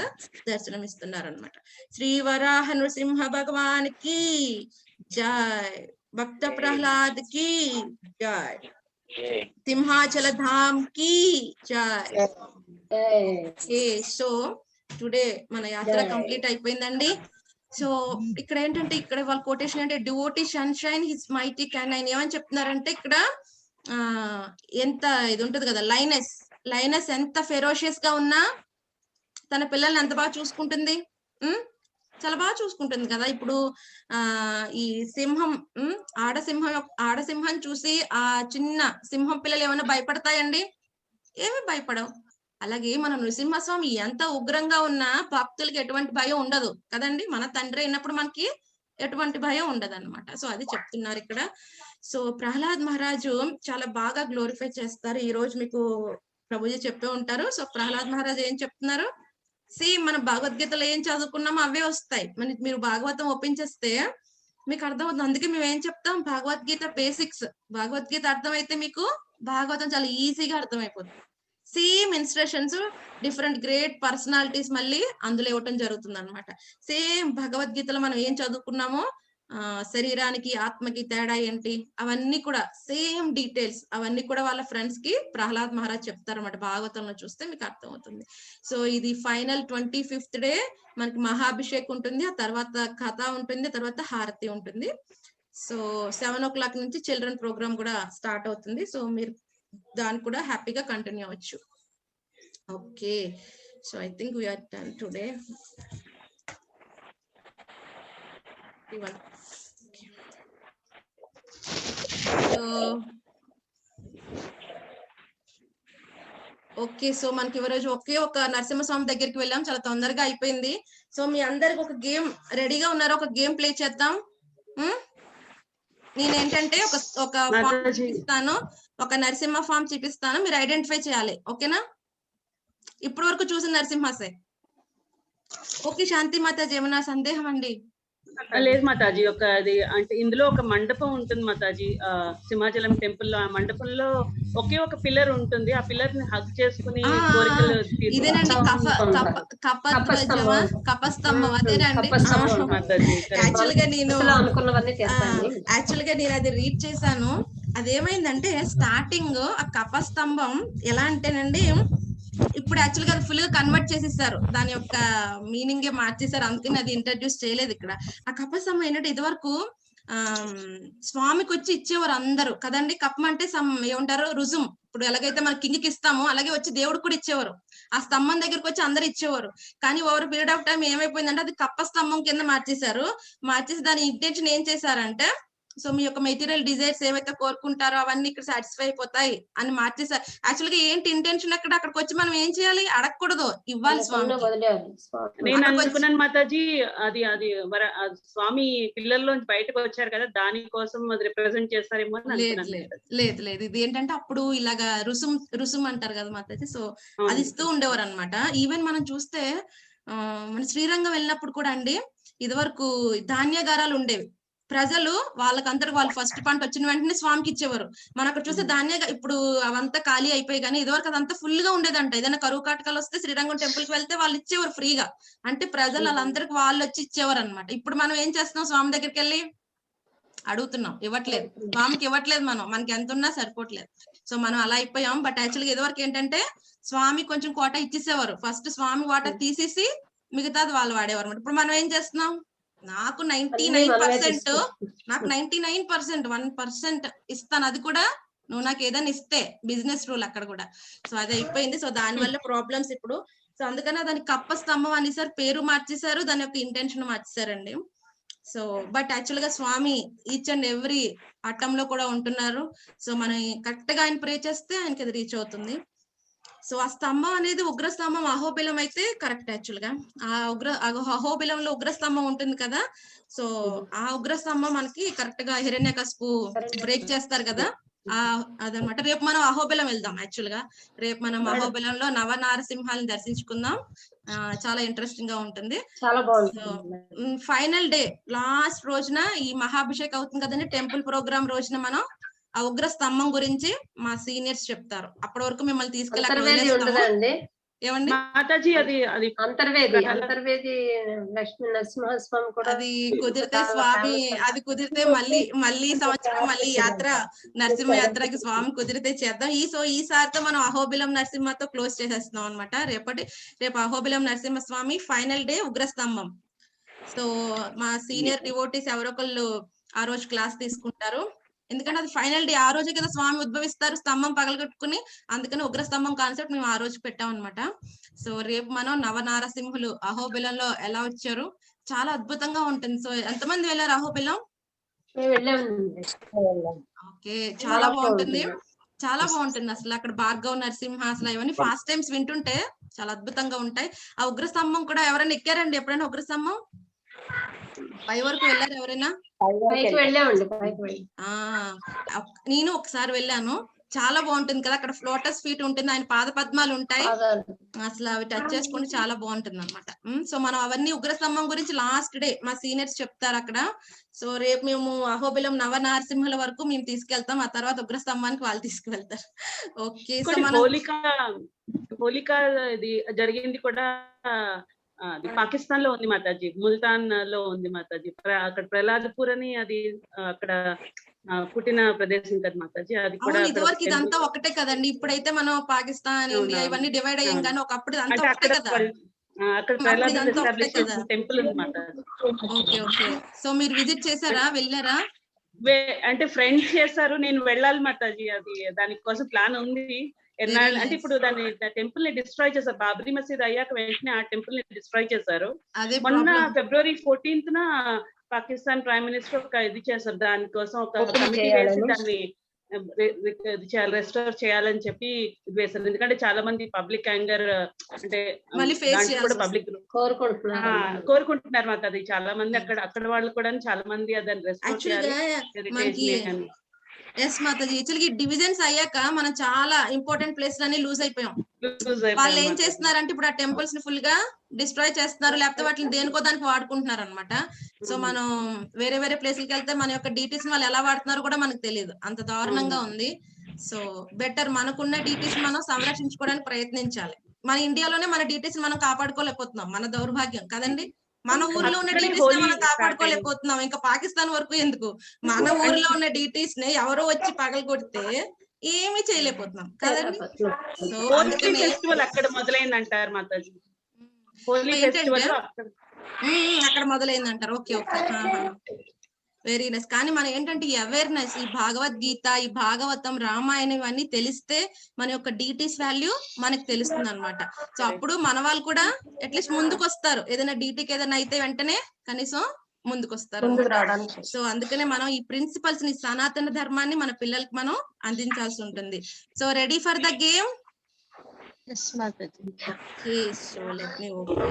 దర్శనం ఇస్తున్నారు అనమాట. శ్రీ వరాహ నృసింహ భగవాన్ కి జై, భక్త ప్రహ్లాద్ కి జై, సింహాచల ధామ్ కి జై. సో టుడే మన యాత్ర కంప్లీట్ అయిపోయిందండి. సో ఇక్కడ ఏంటంటే ఇక్కడ వాళ్ళ కొటేషన్ అంటే devotee sunshine his mighty can ఏమని చెప్తున్నారంటే ఇక్కడ ఎంత ఇది ఉంటది కదా, లైనస్ ఎంత ఫెరోషియస్ గా ఉన్నా తన పిల్లల్ని ఎంత బాగా చూసుకుంటుంది, చాలా బాగా చూసుకుంటుంది కదా. ఇప్పుడు ఈ సింహం ఆడసింహం చూసి ఆ చిన్న సింహం పిల్లలు ఏమైనా భయపడతాయండి? ఏమి భయపడవు. అలాగే మన నృసింహస్వామి ఎంత ఉగ్రంగా ఉన్నా భక్తులకి ఎటువంటి భయం ఉండదు కదండి. మన తండ్రి అయినప్పుడు మనకి ఎటువంటి భయం ఉండదు అనమాట. సో అది చెప్తున్నారు ఇక్కడ. సో ప్రహ్లాద్ మహారాజు చాలా బాగా గ్లోరిఫై చేస్తారు. ఈ రోజు మీకు ప్రభుజీ చెప్పే ఉంటారు. సో ప్రహ్లాద్ మహారాజు ఏం చెప్తున్నారు, మన భగవద్గీతలో ఏం చదువుకున్నామో అవే వస్తాయి. మీరు భాగవతం ఒప్పించేస్తే మీకు అర్థమవుతుంది. అందుకే మేము ఏం చెప్తాం, భగవద్గీత బేసిక్స్, భగవద్గీత అర్థమైతే మీకు భాగవతం చాలా ఈజీగా అర్థమైపోతుంది. Same instructions different great personalities మళ్ళీ అందులో ఇవ్వటం జరుగుతుంది అనమాట. సేమ్ భగవద్గీతలో మనం ఏం చదువుకున్నామో శరీరానికి ఆత్మకి తేడా ఏంటి అవన్నీ కూడా సేమ్ డీటెయిల్స్ అవన్నీ కూడా వాళ్ళ ఫ్రెండ్స్ కి ప్రహ్లాద్ మహారాజ్ చెప్తారన్నమాట. భాగవతంలో చూస్తే మీకు అర్థమవుతుంది. సో ఇది ఫైనల్ 25th డే మనకి మహాభిషేక్ ఉంటుంది, ఆ తర్వాత కథ ఉంటుంది, ఆ తర్వాత హారతి ఉంటుంది. సో 7 o'clock నుంచి చిల్డ్రన్ ప్రోగ్రామ్ కూడా స్టార్ట్ అవుతుంది. సో మీరు దాన్ని కూడా హ్యాపీగా కంటిన్యూ అవ్వచ్చు. Okay, so I think we're done today. Okay, so మనకి ఈరోజు ఒకే ఒక నరసింహస్వామి దగ్గరికి వెళ్ళాం, చాలా తొందరగా అయిపోయింది. సో మీ అందరికి ఒక గేమ్ రెడీగా ఉన్నారో ఒక గేమ్ ప్లే చేద్దాం. నేనేంటంటే ఒక ఇస్తాను, ఒక నరసింహ ఫామ్ చూపిస్తాను, మీరు ఐడెంటిఫై చేయాలి. ఓకేనా? ఇప్పటి వరకు చూసిన నరసింహసే. ఓకే శాంతి మాతాజీ, ఏమన్నా సందేహం అండి? లేదు మాతాజీ, ఒక అది అంటే ఇందులో ఒక మండపం ఉంటుంది మాతాజీ, సింహాచలం టెంపుల్ లో. ఆ మండపంలో ఒకే ఒక పిల్లర్ ఉంటుంది. ఆ పిల్లర్ ని హగ్ చేసుకుని కోరికలు ఇదేనండి కపస్తంభం, అదేనండి. యాక్చువల్ గా నేను అది రీడ్ చేశాను. అదేమైందంటే స్టార్టింగ్ ఆ కపస్తంభం ఎలా అంటేనండి, ఇప్పుడు యాక్చువల్ గా ఫుల్ గా కన్వర్ట్ చేసేసారు, దాని యొక్క మీనింగ్ మార్చేసారు, అందుకని అది ఇంట్రడ్యూస్ చేయలేదు ఇక్కడ. ఆ కపస్తంభం ఏంటంటే ఇదివరకు స్వామికి వచ్చి ఇచ్చేవారు అందరూ కదండి. కప్పం అంటే ఏమంటారు, రుజుం. ఇప్పుడు ఎలాగైతే మన కింగికి ఇస్తామో అలాగే వచ్చి దేవుడు కూడా ఇచ్చేవారు. ఆ స్తంభం దగ్గరికి వచ్చి అందరు ఇచ్చేవారు. కానీ ఓవర్ పీరియడ్ ఆఫ్ టైం ఏమైపోయిందంటే అది కప్ప స్తంభం కింద మార్చేశారు. మార్చేసి దాని ఇంటెన్షన్ ఏం చేశారంటే, సో మీ యొక్క మెటీరియల్ డిజైర్స్ ఏవైతే కోరుకుంటారో అవన్నీ ఇక్కడ సాటిస్ఫై అయిపోతాయి అని మార్చేసారు. యాక్చువల్ గా ఏంటి ఇంటెన్షన్ అక్కడికి వచ్చి మనం ఏం చేయాలి, అడగకూడదు, ఇవ్వాలి స్వామి. నేను అనుకున్నాను మాతాజీ, అది అది స్వామి పిల్లల్లోంచి బయటకు వచ్చారు కదా, దాని కోసం అది రిప్రజెంట్ చేస్తారేమో. లేదు లేదు, ఇది ఏంటంటే అప్పుడు ఇలాగా రుసుం అంటారు కదా మాతాజీ, సో అది ఇస్తూ ఉండేవారు అనమాట. ఈవెన్ మనం చూస్తే మన శ్రీరంగం వెళ్ళినప్పుడు కూడా అండి, ఇదివరకు ధాన్యాగారాలు ఉండేవి. ప్రజలు వాళ్ళకందరికి వాళ్ళు ఫస్ట్ పంట వచ్చిన వెంటనే స్వామికి ఇచ్చేవారు. మనం అక్కడ చూస్తే ఇప్పుడు అవంతా ఖాళీ అయిపోయి, కానీ ఇదివరకు అదంతా ఫుల్ గా ఉండేదంట. ఏదైనా కరువు కాటకాలు వస్తే శ్రీరంగం టెంపుల్ కి వెళ్తే వాళ్ళు ఇచ్చేవారు ఫ్రీగా, అంటే ప్రజలు వాళ్ళందరికి వాళ్ళు వచ్చి ఇచ్చేవారు అనమాట. ఇప్పుడు మనం ఏం చేస్తున్నాం, స్వామి దగ్గరికి వెళ్ళి అడుగుతున్నాం, ఇవ్వట్లేదు, స్వామికి ఇవ్వట్లేదు, మనకి ఎంత ఉన్నా సరిపోవట్లేదు. సో మనం అలా అయిపోయాం. బట్ యాక్చువల్గా ఇదివరకు ఏంటంటే స్వామి కొంచెం కోట ఇచ్చేసేవారు, ఫస్ట్ స్వామి వాటర్ తీసేసి మిగతాది వాళ్ళు వాడేవారు అనమాట. ఇప్పుడు మనం ఏం చేస్తున్నాం, నాకు 99% 1% ఇస్తాను, అది కూడా నువ్వు నాకు ఏదైనా ఇస్తే, బిజినెస్ రూల్ అక్కడ కూడా. సో అది అయిపోయింది. సో దాని వల్ల ప్రాబ్లమ్స్ ఇప్పుడు. సో అందుకనే దానికి కప్ప స్తంభం అనేసారు, పేరు మార్చేశారు, దాని యొక్క ఇంటెన్షన్ మార్చేశారండి. సో బట్ యాక్చువల్ గా స్వామి ఈచ్ అండ్ ఎవ్రీ అట్టంలో కూడా ఉంటున్నారు. సో మనం కరెక్ట్ గా ఆయన ప్రే చేస్తే ఆయనకి అది రీచ్ అవుతుంది. సో ఆ స్తంభం అనేది ఉగ్ర స్తంభం అహోబిలం అయితే కరెక్ట్. యాక్చువల్ గా అహోబిలంలో ఉగ్ర స్తంభం ఉంటుంది కదా, సో ఆ ఉగ్ర స్తంభం మనకి కరెక్ట్ గా హిరణ్యకశిపు బ్రేక్ చేస్తారు కదా, అదనమాట. రేపు మనం అహోబిలం వెళ్దాం. యాక్చువల్ గా రేపు మనం అహోబిలంలో నవనారసింహాలను దర్శించుకుందాం. చాలా ఇంట్రెస్టింగ్ గా ఉంటుంది. చాలా బాగుంటుంది. ఫైనల్ డే లాస్ట్ రోజున ఈ మహాభిషేక్ అవుతుంది కదండి, టెంపుల్ ప్రోగ్రామ్ రోజున మనం ఆ ఉగ్ర స్తంభం గురించి మా సీనియర్స్ చెప్తారు. అప్పటి వరకు మిమ్మల్ని తీసుకెళ్ళి ఏమండి మాతాజీ, అది అంతర్వేది లక్ష్మీ నరసింహస్వామి కూడా అది కుదిరితే స్వామి, అది కుదిరితే మళ్ళీ సంవత్సరం మళ్ళీ యాత్ర, నరసింహ యాత్రకి స్వామి కుదిరితే చేద్దాం. ఈసారితో మనం అహోబిలం నరసింహతో క్లోజ్ చేసేస్తున్నాం అనమాట. రేపు అహోబిలం నరసింహ స్వామి ఫైనల్ డే ఉగ్రస్తంభం. సో మా సీనియర్ డివోటీస్ ఎవరొకళ్ళు ఆ రోజు క్లాస్ తీసుకుంటారు, ఎందుకంటే అది ఫైనల్ డే. ఆ రోజే కదా స్వామి ఉద్భవిస్తారు, స్తంభం పగలగొట్టుకుని. అందుకని ఉగ్ర స్తంభం కాన్సెప్ట్ మేము ఆ రోజు పెట్టాం అనమాట. సో రేపు మనం నవనారసింహులు అహోబిలంలో ఎలా వచ్చారు, చాలా అద్భుతంగా ఉంటుంది. సో ఎంతమంది వెళ్ళారు అహోబిలం? ఓకే, చాలా బాగుంటుంది, చాలా బాగుంటుంది అసలు. అక్కడ భార్గవ నరసింహ అసలు ఇవన్నీ ఫాస్ట్ టైమ్స్ వింటుంటే చాలా అద్భుతంగా ఉంటాయి. ఆ ఉగ్ర స్తంభం కూడా ఎవరైనా ఎక్కారండి ఎప్పుడైనా ఉగ్ర స్తంభం? పై వరకు వెళ్ళారు ఎవరైనా? నేను ఒకసారి వెళ్ళాను, చాలా బాగుంటుంది కదా. అక్కడ ఫ్లోటస్ ఫీట్ ఉంటుంది, ఆయన పాద పద్మాలు ఉంటాయి, అసలు అవి టచ్ చేసుకుంటే చాలా బాగుంటుంది అనమాట. సో మనం అవన్నీ ఉగ్రస్తంభం గురించి లాస్ట్ డే మా సీనియర్స్ చెప్తారు అక్కడ. సో రేపు మేము అహోబిలం నవనారసింహుల వరకు మేము తీసుకెళ్తాం, ఆ తర్వాత ఉగ్రస్తంభానికి వాళ్ళు తీసుకువెళ్తారు. ఓకే, సో మనం హోలిక ఇది జరిగింది కూడా అది పాకిస్తాన్ లో ఉంది మాతాజీ, ముల్తాన్ లో ఉంది మాతాజీ. అక్కడ ప్రహ్లాదపూర్ అని అది అక్కడ పుట్టిన ప్రదేశం కదా మాతాజీ. అది కూడా ఇదివరకు ఇదంతా ఒకటే కదండి, ఇప్పుడైతే మనం పాకిస్తాన్ ఇండియా ఇవన్నీ డివైడ్ అయ్యాం, కానీ ఒకప్పుడు అంతా ఒకటే కదా. అక్కడ ప్రహ్లాద టెంపుల్ ఉంది మాతాజీ. ఓకే ఓకే, సో మీరు విజిట్ చేశారా, వెళ్ళారా? అంటే ఫ్రెండ్స్ చేశారు, నేను వెళ్ళాలి మాతాజీ. అది దానికోసం ప్లాన్ ఉంది. అంటే ఇప్పుడు దాన్ని టెంపుల్ ని డిస్ట్రాయ్ చేశారు, బాబ్రీ మసీద్ అయ్యాక వెంటనే ఆ టెంపుల్ ని డిస్ట్రాయ్ చేశారు. మొన్న February 14th Pakistan prime minister ఒక ఇది చేశారు, దానికోసం ఒక కమిటీ వేసి దాన్ని రెస్టోర్ చేయాలని చెప్పి వేశారు. ఎందుకంటే చాలా మంది పబ్లిక్ యాంగర్ అంటే కూడా పబ్లిక్ కోరుకుంటున్నారు మాకు. అది చాలా మంది అక్కడ వాళ్ళు కూడా చాలా మంది దాన్ని రెస్టోర్ చేయాలి. ఎస్ మాతాజీ. యాక్చువల్గా డివిజన్స్ అయ్యాక మనం చాలా ఇంపార్టెంట్ ప్లేస్ అన్ని లూజ్ అయిపోయాం. వాళ్ళు ఏం చేస్తున్నారంటే ఇప్పుడు ఆ టెంపుల్స్ ని ఫుల్ గా డిస్ట్రాయ్ చేస్తున్నారు, లేకపోతే వాటిని దేనికో దానికి వాడుకుంటున్నారు అనమాట. సో మనం వేరే వేరే ప్లేస్లకి వెళ్తే మన యొక్క డీటీస్ వాళ్ళు ఎలా వాడుతున్నారో కూడా మనకు తెలియదు, అంత దారుణంగా ఉంది. సో బెటర్ మనకున్న డీటీస్ మనం సంరక్షించుకోవడానికి ప్రయత్నించాలి. మన ఇండియాలోనే మన డీటీస్ మనం కాపాడుకోలేకపోతున్నాం, మన దౌర్భాగ్యం కదండి. మన ఊర్లో ఉన్న డీటీస్ ని మనం కాపాడుకోలేకపోతున్నాం, ఇంకా పాకిస్తాన్ వరకు ఎందుకు, మన ఊర్లో ఉన్న డీటీస్ ని ఎవరో వచ్చి పగలు కొడితే ఏమీ చేయలేకపోతున్నాం కదండి. సో అందుకని ఫెస్టివల్ అక్కడ మొదలైందంటారు మాతాజీ. హోలీ ఫెస్టివల్ అక్కడ మొదలైందంటారు. Okay okay, very nice. కానీ మనం ఏంటంటే ఈ అవేర్నెస్, ఈ భగవద్గీత, ఈ భాగవతం, రామాయణం ఇవన్నీ తెలిస్తే మన యొక్క డీటీస్ వాల్యూ మనకు తెలుస్తుంది అనమాట. సో అప్పుడు మన వాళ్ళు కూడా అట్లీస్ట్ ముందుకు వస్తారు, ఏదైనా డీటీకి ఏదైనా అయితే వెంటనే కనీసం ముందుకు వస్తారు. సో అందుకనే మనం ఈ ప్రిన్సిపల్స్ ని, సనాతన ధర్మాన్ని మన పిల్లలకి మనం అందించాల్సి ఉంటుంది. So ready for the game? Okay, so let me open.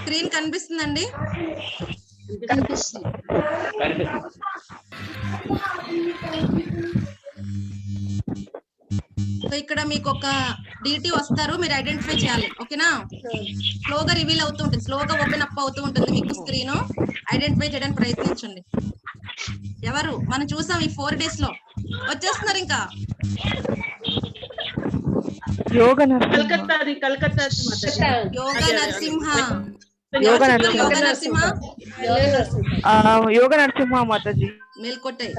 Screen కనిపిస్తుందండి? సో ఇక్కడ మీకు ఒక డీటీ వస్తారు, మీరు ఐడెంటిఫై చేయాలి. ఓకేనా? స్లోగా రివీల్ అవుతూ ఉంటుంది, స్లోగా ఓపెన్ అప్ అవుతూ ఉంటుంది మీకు స్క్రీన్. ఐడెంటిఫై చేయడానికి ప్రయత్నించండి. ఎవరు మనం చూసాం ఈ 4 days లో వచ్చేస్తున్నారు. ఇంకా యోగ కలకత్తా నరసింహ మాతాజీ మేల్కొట్టాయి.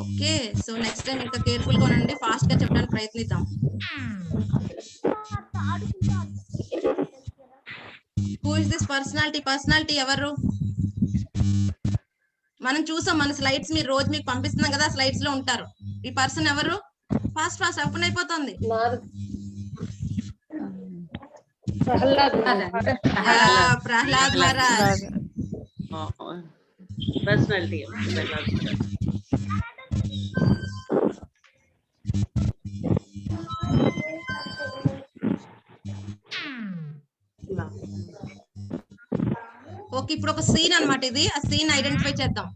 ఓకే, సో నెక్స్ట్ టైం ఇంకా కేర్ఫుల్ గా ఉండండి, ఫాస్ట్ గా చెప్పడానికి ప్రయత్నిద్దాం. హూ ఇస్ దిస్ పర్సనాలిటీ ఎవరు? మనం చూసాం, మన స్లైడ్స్ మీరు రోజు మీకు పంపిస్తున్నాం కదా, స్లైడ్స్ లో ఉంటారు. ఈ పర్సన్ ఎవరు? ఫాస్ట్ ఓపెన్ అయిపోతుంది. ప్రహ్లాద్ మహారాజ్. పర్సనాలిటీ. ఓకే, ఇప్పుడు ఒక సీన్ అన్నమాట ఇది. ఆ సీన్ ఐడెంటిఫై చేద్దాం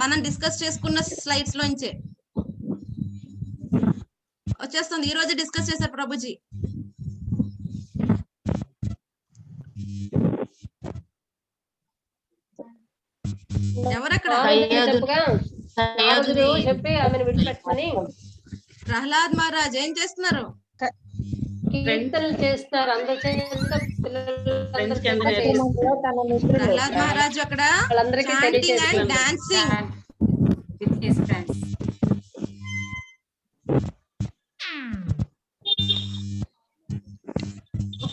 మనం డిస్కస్ చేసుకున్న స్లైడ్స్ లోంచే. వచ్చేస్తుంది, ఈ రోజు డిస్కస్ చేశారు ప్రభుజీ. ఎవరక్కడ? ప్రహ్లాద్ మహారాజ్ ఏం చేస్తున్నారు? ప్రహ్లాద్ మహారాజ్ అక్కడ చాంటింగ్ అండ్ డాన్సింగ్.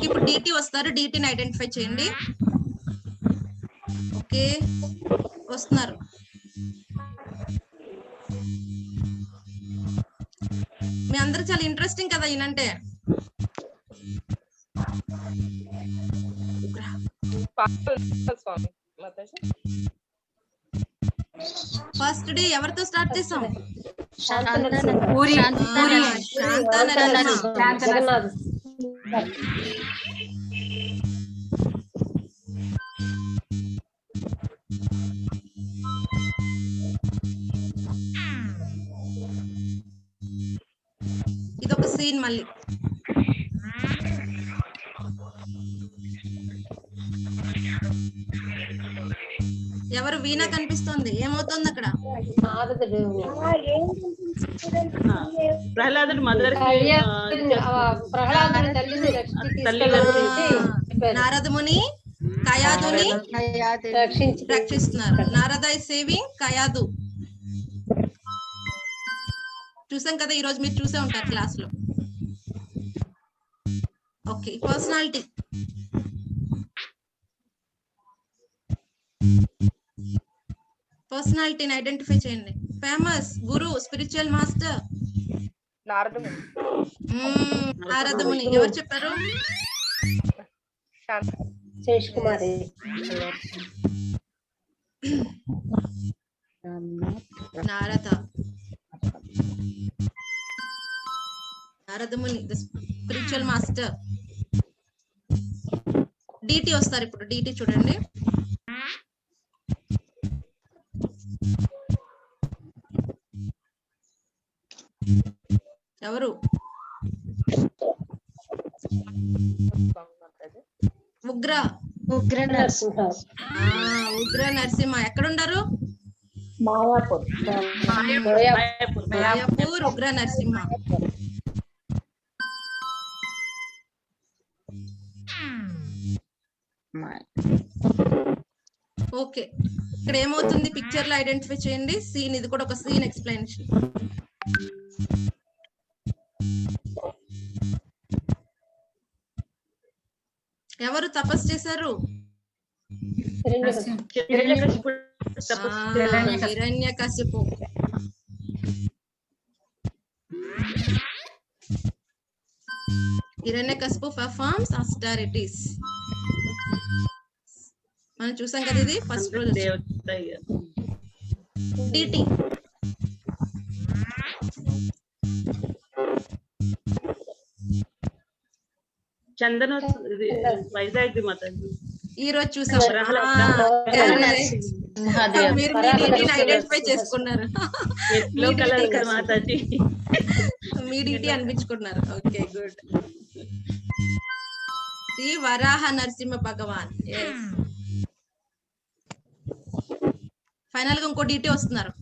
ఇప్పుడు డీటీ వస్తారు, డీటీని ఐడెంటిఫై చేయండి. ఓకే, వస్తున్నారు. మీ అందరూ చాలా ఇంట్రెస్టింగ్ కదా ఈయనంటే. ఫస్ట్ డే ఎవరితో స్టార్ట్ చేసాం? శాంతా నరసింహ. ఇదొక సీన్. మళ్ళీ ఎవరు? వీణ కనిపిస్తుంది. ఏమవుతుంది అక్కడ? ప్రహ్లాదుడు మదర్ నారదముని కయాదుని రక్షిస్తున్నారు. Narada is saving Kayadu. చూసాం కదా, ఈ రోజు మీరు చూసే ఉంటారు క్లాస్ లో. Okay, personality. పర్సనాలిటీని ఐడెంటిఫై చేయండి. Famous guru, spiritual master. Naradamuni ఎవరు చెప్పారు? శేష్ కుమారి. Naradamuni the spiritual master. DT వస్తారు ఇప్పుడు. డిటి చూడండి. ఎవరు? ఉగ్ర నరసింహ. ఉగ్ర నరసింహ ఎక్కడున్నారు? మాయాపూర్. మాయాపూర్ ఉగ్ర నరసింహ. ఓకే, ఇక్కడ ఏమవుతుంది పిక్చర్ లో ఐడెంటిఫై చేయండి. సీన్, ఇది కూడా ఒక సీన్ ఎక్స్ప్లెనేషన్. ఎవరు తపస్సు చేశారు? హిరణ్యకశిపు. Hiranyakashipu performs austerities. మనం చూసాం కదా, ఇది ఫస్ట్ రోజు. డిటి చందన వైజాగ్ మాతాజీ ఈ రోజు చూసాం. మీరు ఐడెంటిఫై చేసుకున్నారు. మాతాజీ మీ డిటి అనిపించుకున్నారు. Okay, good. Shri Varaha Narasimha Bhagwan. Final గా ఇంకో డిటి వస్తున్నారు.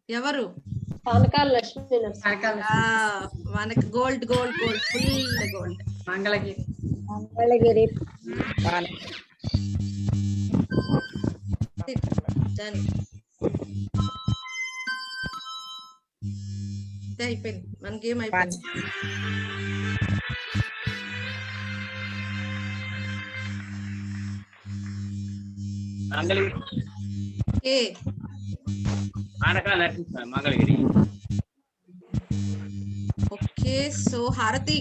ఎవరు? పానకాల లక్ష్మీ. మనకి gold gold gold full gold. Mangalagiri. అయిపోయింది, మన గేమ్ అయిపోయింది. మంగళగిరి. ఓకే, సో హారతి